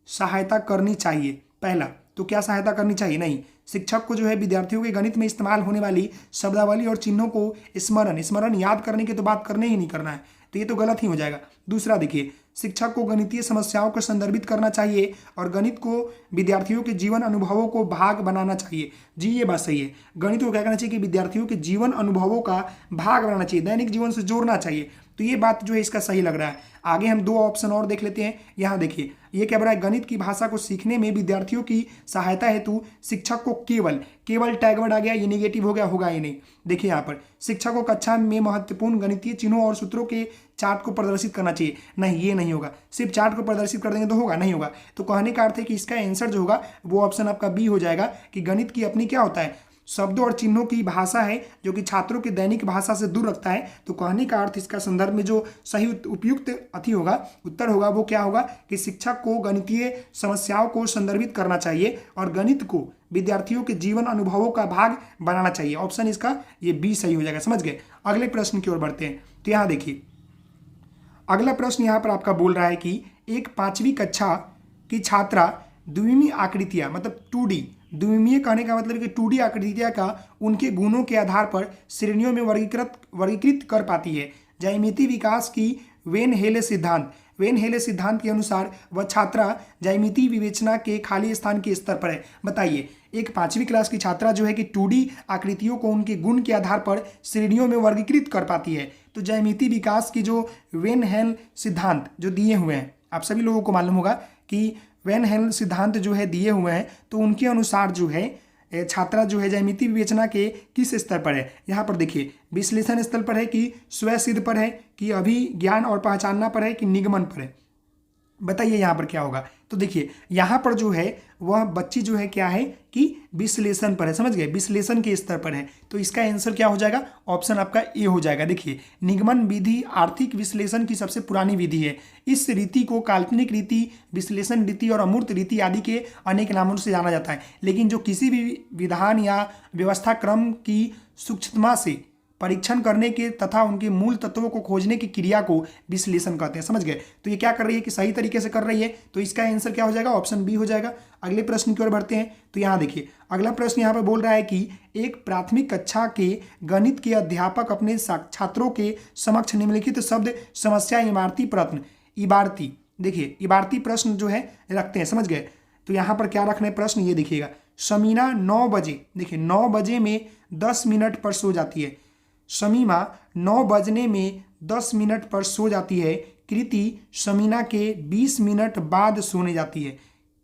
सहायता करनी चाहिए। पहला, तो क्या सहायता करनी चाहिए? नहीं, शिक्षक को जो है विद्यार्थियों के गणित में इस्तेमाल होने वाली शब्दावली और चिन्हों को स्मरण याद करने की तो बात करने ही नहीं करना है, तो ये तो गलत ही हो जाएगा। दूसरा देखिए, शिक्षक को गणितीय समस्याओं को संदर्भित करना चाहिए और गणित को विद्यार्थियों के जीवन अनुभवों को भाग बनाना चाहिए। जी ये बात सही है। गणित को क्या करना चाहिए कि विद्यार्थियों के जीवन अनुभवों का भाग बनाना चाहिए, दैनिक जीवन से जोड़ना चाहिए। तो ये बात जो है इसका सही लग रहा है। आगे हम 2 ऑप्शन और देख लेते हैं। यहाँ देखिए ये क्या बोल रहा है, गणित की भाषा को सीखने में विद्यार्थियों की सहायता हेतु शिक्षक को केवल टैग वर्ड आ गया, ये निगेटिव हो गया, होगा ही नहीं। देखिए यहाँ पर शिक्षक को कक्षा में महत्वपूर्ण गणितीय चिन्हों और सूत्रों के चार्ट को प्रदर्शित करना चाहिए। नहीं, ये नहीं होगा। सिर्फ चार्ट को प्रदर्शित कर देंगे तो होगा? नहीं होगा। तो कहने का अर्थ है कि इसका आंसर जो होगा वो ऑप्शन आपका बी हो जाएगा कि गणित की अपनी क्या होता है, शब्दों और चिन्हों की भाषा है जो कि छात्रों की दैनिक भाषा से दूर रखता है। तो कहने का अर्थ इसका संदर्भ में जो सही उपयुक्त अति होगा, उत्तर होगा, वो क्या होगा कि शिक्षक को गणितीय समस्याओं को संदर्भित करना चाहिए और गणित को विद्यार्थियों के जीवन अनुभवों का भाग बनाना चाहिए। ऑप्शन इसका ये बी सही हो जाएगा। समझ गए? अगले प्रश्न की ओर बढ़ते हैं। तो यहाँ देखिए अगला प्रश्न यहाँ पर आपका बोल रहा है कि एक 5वीं कक्षा की छात्रा द्विमीय आकृतियां, मतलब 2D, द्विमीय कहने का मतलब कि 2D आकृतियां का उनके गुणों के आधार पर श्रेणियों में वर्गीकृत कर पाती है। ज्यामितीय विकास की वेन हेले सिद्धांत के अनुसार वह छात्रा ज्यामितीय विवेचना के खाली स्थान के स्तर पर है। बताइए, एक 5वीं क्लास की छात्रा जो है कि 2D आकृतियों को उनके गुण के आधार पर श्रेणियों में वर्गीकृत कर पाती है। तो ज्यामितीय विकास की जो वेन हेल सिद्धांत जो दिए हुए हैं, आप सभी लोगों को मालूम होगा कि वेन हेल सिद्धांत जो है दिए हुए हैं, तो उनके अनुसार जो है छात्रा जो है ज्यामितीय विवेचना के किस स्तर पर है। यहाँ पर देखिए विश्लेषण स्तर पर है कि स्वसिद्ध पर है कि अभिज्ञान और पहचानना पर है कि निगमन पर है। बताइए यहाँ पर क्या होगा। तो देखिए यहाँ पर जो है वह बच्ची जो है क्या है कि विश्लेषण पर है। समझ गए? विश्लेषण के स्तर पर है। तो इसका आंसर क्या हो जाएगा? ऑप्शन आपका ए हो जाएगा। देखिए निगमन विधि आर्थिक विश्लेषण की सबसे पुरानी विधि है। इस रीति को काल्पनिक रीति, विश्लेषण रीति और अमूर्त रीति आदि के अनेक नामों से जाना जाता है। लेकिन जो किसी भी विधान या व्यवस्था क्रम की सूक्ष्मता से परीक्षण करने के तथा उनके मूल तत्वों को खोजने की क्रिया को विश्लेषण कहते हैं। समझ गए? तो ये क्या कर रही है कि सही तरीके से कर रही है, तो इसका आंसर क्या हो जाएगा? ऑप्शन बी हो जाएगा। अगले प्रश्न की ओर बढ़ते हैं। तो यहाँ देखिए अगला प्रश्न यहाँ पर बोल रहा है कि एक प्राथमिक कक्षा के गणित के अध्यापक अपने छात्रों के समक्ष निम्नलिखित शब्द समस्या इमारती प्रश्न इबारती देखिए इबारती प्रश्न जो है रखते हैं। समझ गए? तो यहाँ पर क्या रखना है प्रश्न, ये देखिएगा। शमीना 9 बजे, देखिए 9 बजे में 10 मिनट पर सो जाती है। शमीमा 9 बजने में 10 मिनट पर सो जाती है। कृति शमीना के 20 मिनट बाद सोने जाती है।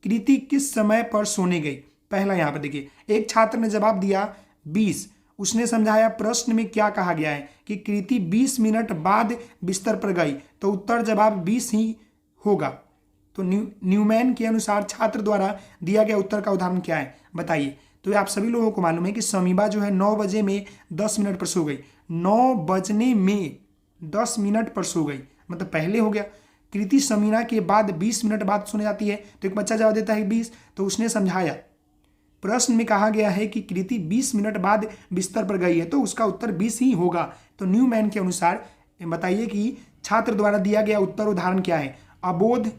कृति किस समय पर सोने गई? पहला यहाँ पर देखिए एक छात्र ने जवाब दिया 20। उसने समझाया प्रश्न में क्या कहा गया है कि कृति 20 मिनट बाद बिस्तर पर गई, तो उत्तर जवाब 20 ही होगा। तो न्यूमैन के अनुसार छात्र द्वारा दिया गया उत्तर का उदाहरण क्या है बताइए? तो आप सभी लोगों को मालूम है कि शमीबा जो है 9 बजे में 10 मिनट पर सो गई। 9 बजने में 10 मिनट पर सो गई मतलब पहले हो गया। कृति शमीना के बाद 20 मिनट बाद सोने जाती है, तो एक बच्चा जवाब देता है 20। तो उसने समझाया प्रश्न में कहा गया है कि कृति 20 मिनट बाद बिस्तर पर गई है, तो उसका उत्तर 20 ही होगा। तो न्यूमैन के अनुसार बताइए कि छात्र द्वारा दिया गया उत्तर उदाहरण क्या है? अबोध,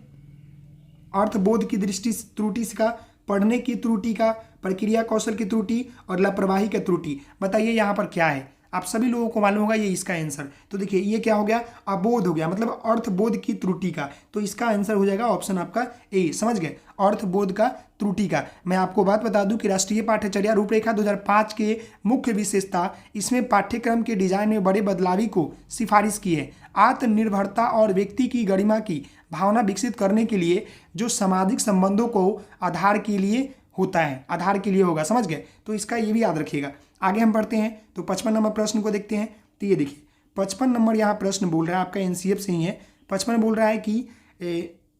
अर्थबोध की दृष्टि त्रुटि का, पढ़ने की त्रुटि का, प्रक्रिया कौशल की त्रुटि और लापरवाही की त्रुटि। बताइए यहाँ पर क्या है? आप सभी लोगों को मालूम होगा ये इसका आंसर। तो देखिए ये क्या हो गया? अबोध हो गया, मतलब अर्थबोध की त्रुटि का। तो इसका आंसर हो जाएगा ऑप्शन आपका ए। समझ गए? अर्थबोध का त्रुटि का। मैं आपको बात बता दूं कि राष्ट्रीय पाठ्यचर्या रूपरेखा 2005 के मुख्य विशेषता इसमें पाठ्यक्रम के डिजाइन में बड़े बदलावी को सिफारिश की है। आत्मनिर्भरता और व्यक्ति की गरिमा की भावना विकसित करने के लिए जो सामाजिक संबंधों को आधार के लिए होता है, आधार के लिए होगा। समझ गए? तो इसका ये भी याद रखिएगा। आगे हम पढ़ते हैं तो 55 नंबर प्रश्न को देखते हैं। तो ये देखिए 55 नंबर यहाँ प्रश्न बोल रहा है, आपका एनसीएफ से ही है। 55 बोल रहा है कि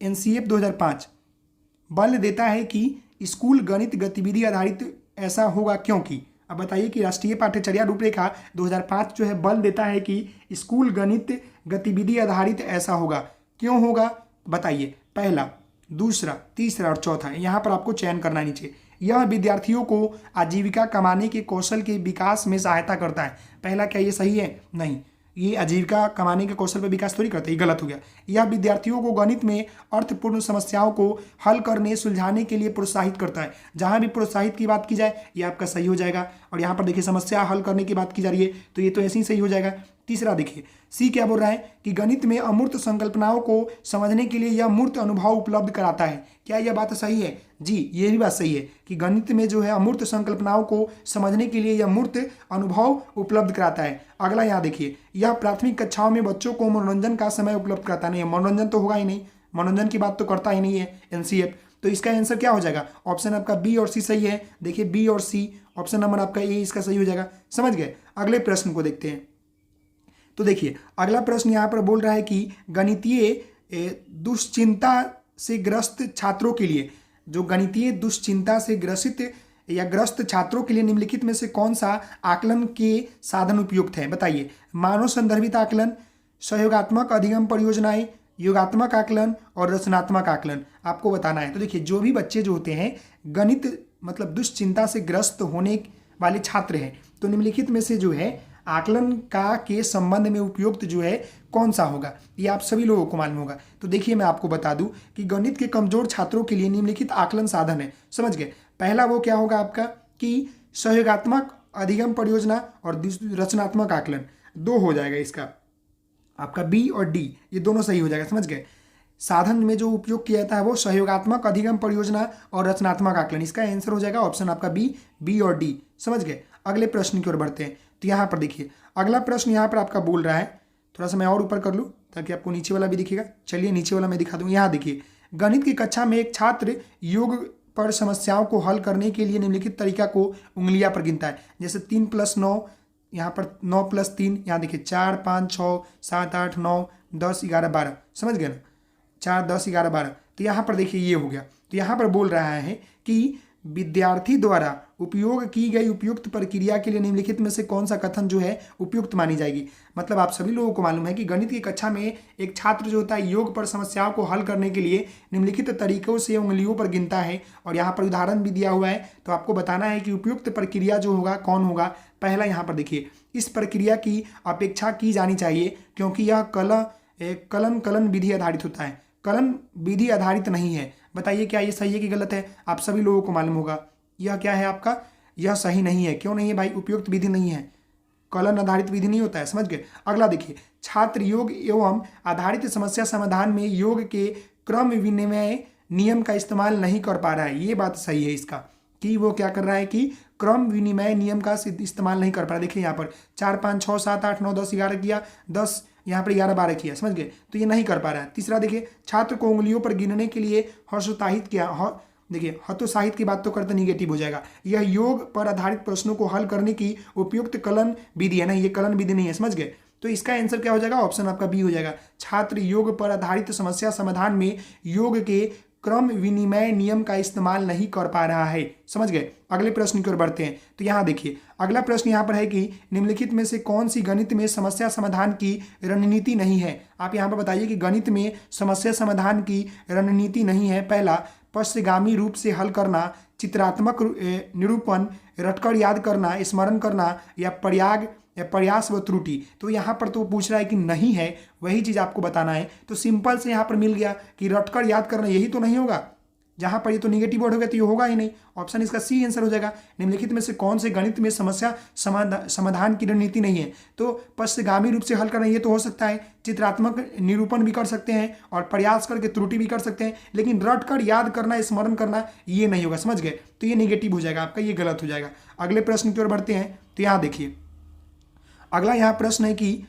एनसीएफ 2005 बल देता है कि स्कूल गणित गतिविधि आधारित ऐसा होगा क्योंकि। अब बताइए कि राष्ट्रीय पाठ्यचर्या रूपरेखा 2005 जो है बल देता है कि स्कूल गणित गतिविधि आधारित ऐसा होगा, क्यों होगा बताइए? पहला, दूसरा, तीसरा और चौथा। यहाँ पर आपको चयन करना नीचे। यह विद्यार्थियों को आजीविका कमाने के कौशल के विकास में सहायता करता है। पहला क्या ये सही है? नहीं, ये आजीविका कमाने के कौशल पर विकास थोड़ी करता है, ये गलत हो गया। यह विद्यार्थियों को गणित में अर्थपूर्ण समस्याओं को हल करने सुलझाने के लिए प्रोत्साहित करता है। जहाँ भी प्रोत्साहित की बात की जाए ये आपका सही हो जाएगा। और यहाँ पर देखिए समस्या हल करने की बात की जा रही है, तो ये तो ऐसे ही सही हो जाएगा। तीसरा देखिए सी क्या बोल रहा है कि गणित में अमूर्त संकल्पनाओं को समझने के लिए यह मूर्त अनुभव उपलब्ध कराता है। क्या यह बात सही है? जी, ये भी बात सही है कि गणित में जो है अमूर्त संकल्पनाओं को समझने के लिए यह मूर्त अनुभव उपलब्ध कराता है। अगला यहाँ देखिए, यह प्राथमिक कक्षाओं में बच्चों को मनोरंजन का समय उपलब्ध कराता नहीं है। मनोरंजन तो होगा ही नहीं, मनोरंजन की बात तो करता ही नहीं है एनसीएफ। तो इसका आंसर क्या हो जाएगा? ऑप्शन आपका बी और सी सही है। देखिए बी और सी, ऑप्शन नंबर आपका ए इसका सही हो जाएगा। समझ गए? अगले प्रश्न को देखते हैं। तो देखिए अगला प्रश्न यहाँ पर बोल रहा है कि गणितीय दुश्चिंता से ग्रस्त छात्रों के लिए, जो गणितीय दुश्चिंता से ग्रसित या ग्रस्त छात्रों के लिए निम्नलिखित में से कौन सा आकलन के साधन उपयुक्त है बताइए? मानव संदर्भित आकलन, सहयोगात्मक अधिगम परियोजनाएं, योगात्मक आकलन और रचनात्मक आकलन आपको बताना है। तो देखिए जो भी बच्चे जो होते हैं गणित मतलब दुश्चिंता से ग्रस्त होने वाले छात्र हैं, तो निम्नलिखित में से जो है आकलन का के संबंध में उपयुक्त जो है कौन सा होगा, ये आप सभी लोगों को मालूम होगा। तो देखिए मैं आपको बता दूं कि गणित के कमजोर छात्रों के लिए निम्नलिखित आकलन साधन है। समझ गए? पहला वो क्या होगा आपका कि सहयोगात्मक अधिगम परियोजना और रचनात्मक आकलन, दो हो जाएगा इसका आपका बी और डी, ये दोनों सही हो जाएगा। समझ गए? साधन में जो उपयोग किया जाता है वो सहयोगात्मक अधिगम परियोजना और रचनात्मक आकलन, इसका आंसर हो जाएगा ऑप्शन आपका बी और डी। समझ गए? अगले प्रश्न की ओर बढ़ते हैं। तो यहाँ पर देखिए अगला प्रश्न यहाँ पर आपका बोल रहा है, थोड़ा सा मैं और ऊपर कर लूँ ताकि आपको नीचे वाला भी दिखेगा। चलिए नीचे वाला मैं दिखा दूँ। यहाँ देखिए गणित की कक्षा में एक छात्र योग पर समस्याओं को हल करने के लिए निम्नलिखित तरीका को उंगलियां पर गिनता है। जैसे 3 + 9, यहाँ पर 9 + 3, यहाँ देखिए 4 5 6 7 8 9 10 11 12। समझ गए ना? 4 10 11 12। तो यहाँ पर देखिए ये हो गया। तो यहाँ पर बोल रहा है कि विद्यार्थी द्वारा उपयोग की गई उपयुक्त प्रक्रिया के लिए निम्नलिखित में से कौन सा कथन जो है उपयुक्त मानी जाएगी। मतलब आप सभी लोगों को मालूम है कि गणित की कक्षा में एक छात्र जो होता है योग पर समस्याओं को हल करने के लिए निम्नलिखित तरीकों से उंगलियों पर गिनता है और यहाँ पर उदाहरण भी दिया हुआ है। तो आपको बताना है कि उपयुक्त प्रक्रिया जो होगा कौन होगा। पहला यहाँ पर देखिए, इस प्रक्रिया की अपेक्षा की जानी चाहिए क्योंकि यह कलन विधि आधारित होता है। कलन विधि आधारित नहीं है। बताइए क्या ये सही है कि गलत है? आप सभी लोगों को मालूम होगा यह क्या है आपका, यह सही नहीं है। क्यों नहीं है भाई? उपयुक्त विधि नहीं है, कलन आधारित विधि नहीं होता है। समझ गए? अगला देखिए, छात्र योग एवं आधारित समस्या समाधान में योग के क्रम विनिमय नियम का इस्तेमाल नहीं कर पा रहा है। ये बात सही है इसका कि वो क्या कर रहा है कि क्रम विनिमय नियम का इस्तेमाल नहीं कर पा रहा। देखिए यहाँ पर 4 5 6 7 8 9 10 11 किया, 10 यहाँ पर 11 12 किया। समझ गए? तो ये नहीं कर पा रहा है। तीसरा देखिए, छात्र को उंगलियों पर गिनने के लिए हतोत्साहित किया। देखिए हतोत्साहित की बात तो करते निगेटिव हो जाएगा। यह योग पर आधारित प्रश्नों को हल करने की उपयुक्त कलन विधि है। नहीं, ये कलन विधि नहीं है। समझ गए? तो इसका आंसर क्या हो जाएगा? ऑप्शन आपका बी हो जाएगा। छात्र योग पर आधारित समस्या समाधान में योग के क्रम विनिमय नियम का इस्तेमाल नहीं कर पा रहा है। समझ गए? अगले प्रश्न की ओर बढ़ते हैं। तो यहाँ देखिए, अगला प्रश्न यहाँ पर है कि निम्नलिखित में से कौन सी गणित में समस्या समाधान की रणनीति नहीं है। आप यहाँ पर बताइए कि गणित में समस्या समाधान की रणनीति नहीं है। पहला, पश्चगामी रूप से हल करना, चित्रात्मक निरूपण, रटकर याद करना, स्मरण करना या प्रयास व त्रुटि। तो यहाँ पर तो पूछ रहा है कि नहीं है, वही चीज़ आपको बताना है। तो सिंपल से यहाँ पर मिल गया कि रटकर याद करना, यही तो नहीं होगा। जहाँ पर ये तो निगेटिव वर्ड हो गया तो ये होगा ही नहीं। ऑप्शन इसका सी आंसर हो जाएगा। निम्नलिखित में से कौन से गणित में समस्या समाधान की रणनीति नहीं है। तो पश्चगामी रूप से हल करना ये तो हो सकता है, चित्रात्मक निरूपण भी कर सकते हैं और प्रयास करके त्रुटि भी कर सकते हैं, लेकिन रट कर याद करना, स्मरण करना ये नहीं होगा। समझ गए? तो ये निगेटिव हो जाएगा आपका, ये गलत हो जाएगा। अगले प्रश्न की ओर बढ़ते हैं। तो यहाँ देखिए, अगला यहाँ प्रश्न है कि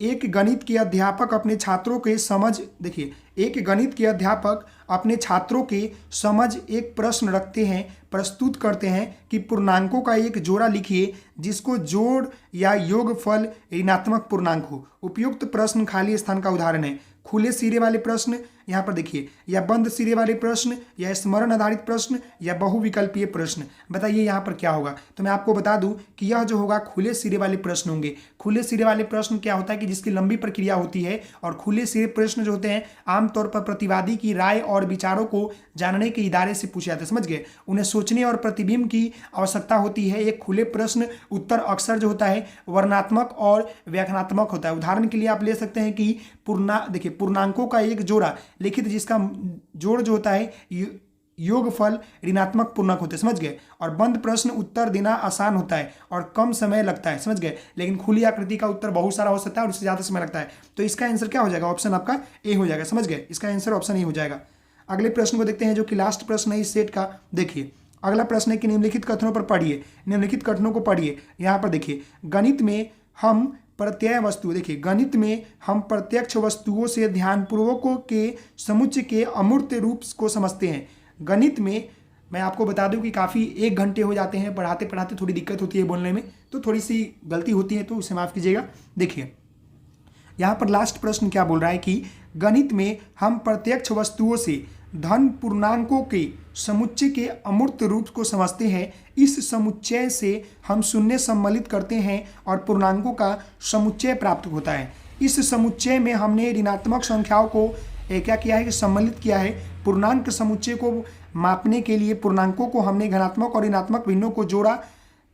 एक गणित के अध्यापक अपने छात्रों के समझ, देखिए एक गणित के अध्यापक अपने छात्रों के समझ एक प्रश्न रखते हैं, प्रस्तुत करते हैं कि पूर्णांकों का एक जोड़ा लिखिए जिसको जोड़ या योगफल ऋणात्मक पूर्णांक हो। उपयुक्त प्रश्न खाली स्थान का उदाहरण है। खुले सिरे वाले प्रश्न यहाँ पर देखिए, या बंद सिरे वाले प्रश्न, या स्मरण आधारित प्रश्न, या बहुविकल्पीय प्रश्न। बताइए यहाँ पर क्या होगा? तो मैं आपको बता दूं कि यह जो होगा खुले सिरे वाले प्रश्न होंगे। खुले सिरे वाले प्रश्न क्या होता है कि जिसकी लंबी प्रक्रिया होती है, और खुले सिरे प्रश्न जो होते हैं आमतौर पर प्रतिवादी की राय और विचारों को जानने के इरादे से पूछे जाते हैं। समझ गए? उन्हें सोचने और प्रतिबिंब की आवश्यकता होती है। एक खुले प्रश्न उत्तर अक्सर जो होता है वर्णनात्मक और व्याख्यानात्मक होता है। उदाहरण के लिए आप ले सकते हैं कि देखिए पूर्णांकों का एक जोड़ा लिखित जिसका जोड़ जो होता है योगफल ऋणात्मक पूर्णांक होते हैं। समझ गए? और बंद प्रश्न उत्तर देना आसान होता है और कम समय लगता है। समझ गए? लेकिन खुली आकृति का उत्तर बहुत सारा हो सकता है और उससे ज़्यादा समय लगता है। तो इसका आंसर क्या हो जाएगा? ऑप्शन आपका ए हो जाएगा। समझ गए? इसका आंसर ऑप्शन ए हो जाएगा। अगले प्रश्न को देखते हैं जो कि लास्ट प्रश्न है इस सेट का। देखिए अगला प्रश्न है कि निम्नलिखित कथनों पर पढ़िए, निम्नलिखित कथनों को पढ़िए। यहाँ पर देखिए, गणित में हम प्रत्यय वस्तु, देखिए गणित में हम प्रत्यक्ष वस्तुओं से ध्यानपूर्वकों के समुच्चय के अमूर्त रूप को समझते हैं। गणित में मैं आपको बता दूं कि काफ़ी 1 घंटे हो जाते हैं पढ़ाते पढ़ाते, थोड़ी दिक्कत होती है बोलने में, तो थोड़ी सी गलती होती है तो उसे माफ़ कीजिएगा। देखिए यहाँ पर लास्ट प्रश्न क्या बोल रहा है कि गणित में हम प्रत्यक्ष वस्तुओं से धन पूर्णांकों के समुच्चय के अमूर्त रूप को समझते हैं। इस समुच्चय से हम शून्य सम्मिलित करते हैं और पूर्णांकों का समुच्चय प्राप्त होता है। इस समुच्चय में हमने ऋणात्मक संख्याओं को क्या किया है कि सम्मिलित किया है। पूर्णांक समुच्चय को मापने के लिए पूर्णांकों को हमने धनात्मक और ऋणात्मक भिन्नों को जोड़ा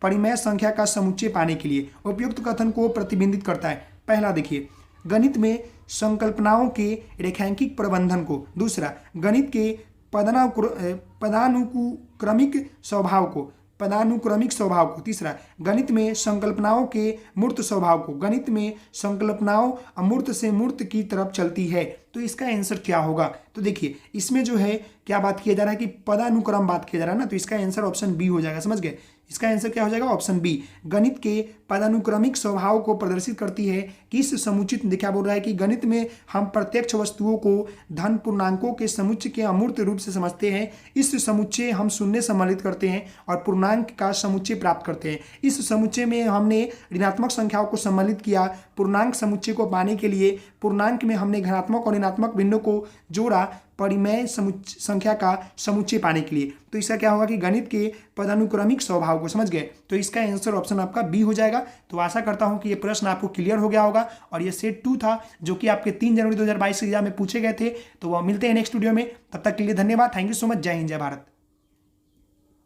परिमेय संख्या का समुच्चय पाने के लिए। उपयुक्त कथन को प्रतिबिंबित करता है। पहला देखिए, गणित में संकल्पनाओं के रेखांकित प्रबंधन को। दूसरा, गणित के पदानुक्रमिक स्वभाव को। तीसरा, गणित में संकल्पनाओं के मूर्त स्वभाव को। गणित में संकल्पनाओं अमूर्त से मूर्त की तरफ चलती है। तो इसका आंसर क्या होगा? तो देखिए इसमें जो है क्या बात किया जा रहा है कि पदानुक्रम बात किया जा रहा है ना, तो इसका आंसर ऑप्शन बी हो जाएगा। समझ गए? इसका आंसर क्या हो जाएगा? Option B. गणित के पदानुक्रमिक स्वभाव को प्रदर्शित करती है कि इस समुचित, क्या बोल रहा है कि गणित में हम प्रत्यक्ष वस्तुओं को धन पूर्णांकों के समुच्चय के अमूर्त रूप से समझते हैं। इस समुच्चय हम शून्य सम्मिलित करते हैं और पूर्णांक का समुच्चय प्राप्त करते हैं। इस समुच्चय में हमने ऋणात्मक संख्याओं को सम्मिलित किया। पूर्णांक समुच्चय को पाने के लिए पूर्णांक में हमने धनात्मक और ऋणात्मक भिन्नों को जोड़ा परिमेय संख्या का समुच्चय पाने के लिए। तो इसका क्या होगा कि गणित के पदानुक्रमिक स्वभाव को समझ गए, तो इसका आंसर ऑप्शन आपका बी हो जाएगा। तो आशा करता हूं कि ये प्रश्न आपको क्लियर हो गया होगा और ये सेट 2 था जो कि आपके 3 जनवरी 2022 के एग्जाम में पूछे गए थे। तो वह मिलते हैं नेक्स्ट वीडियो में, तब तक के लिए धन्यवाद। Thank you so much. जय हिंद, जय भारत।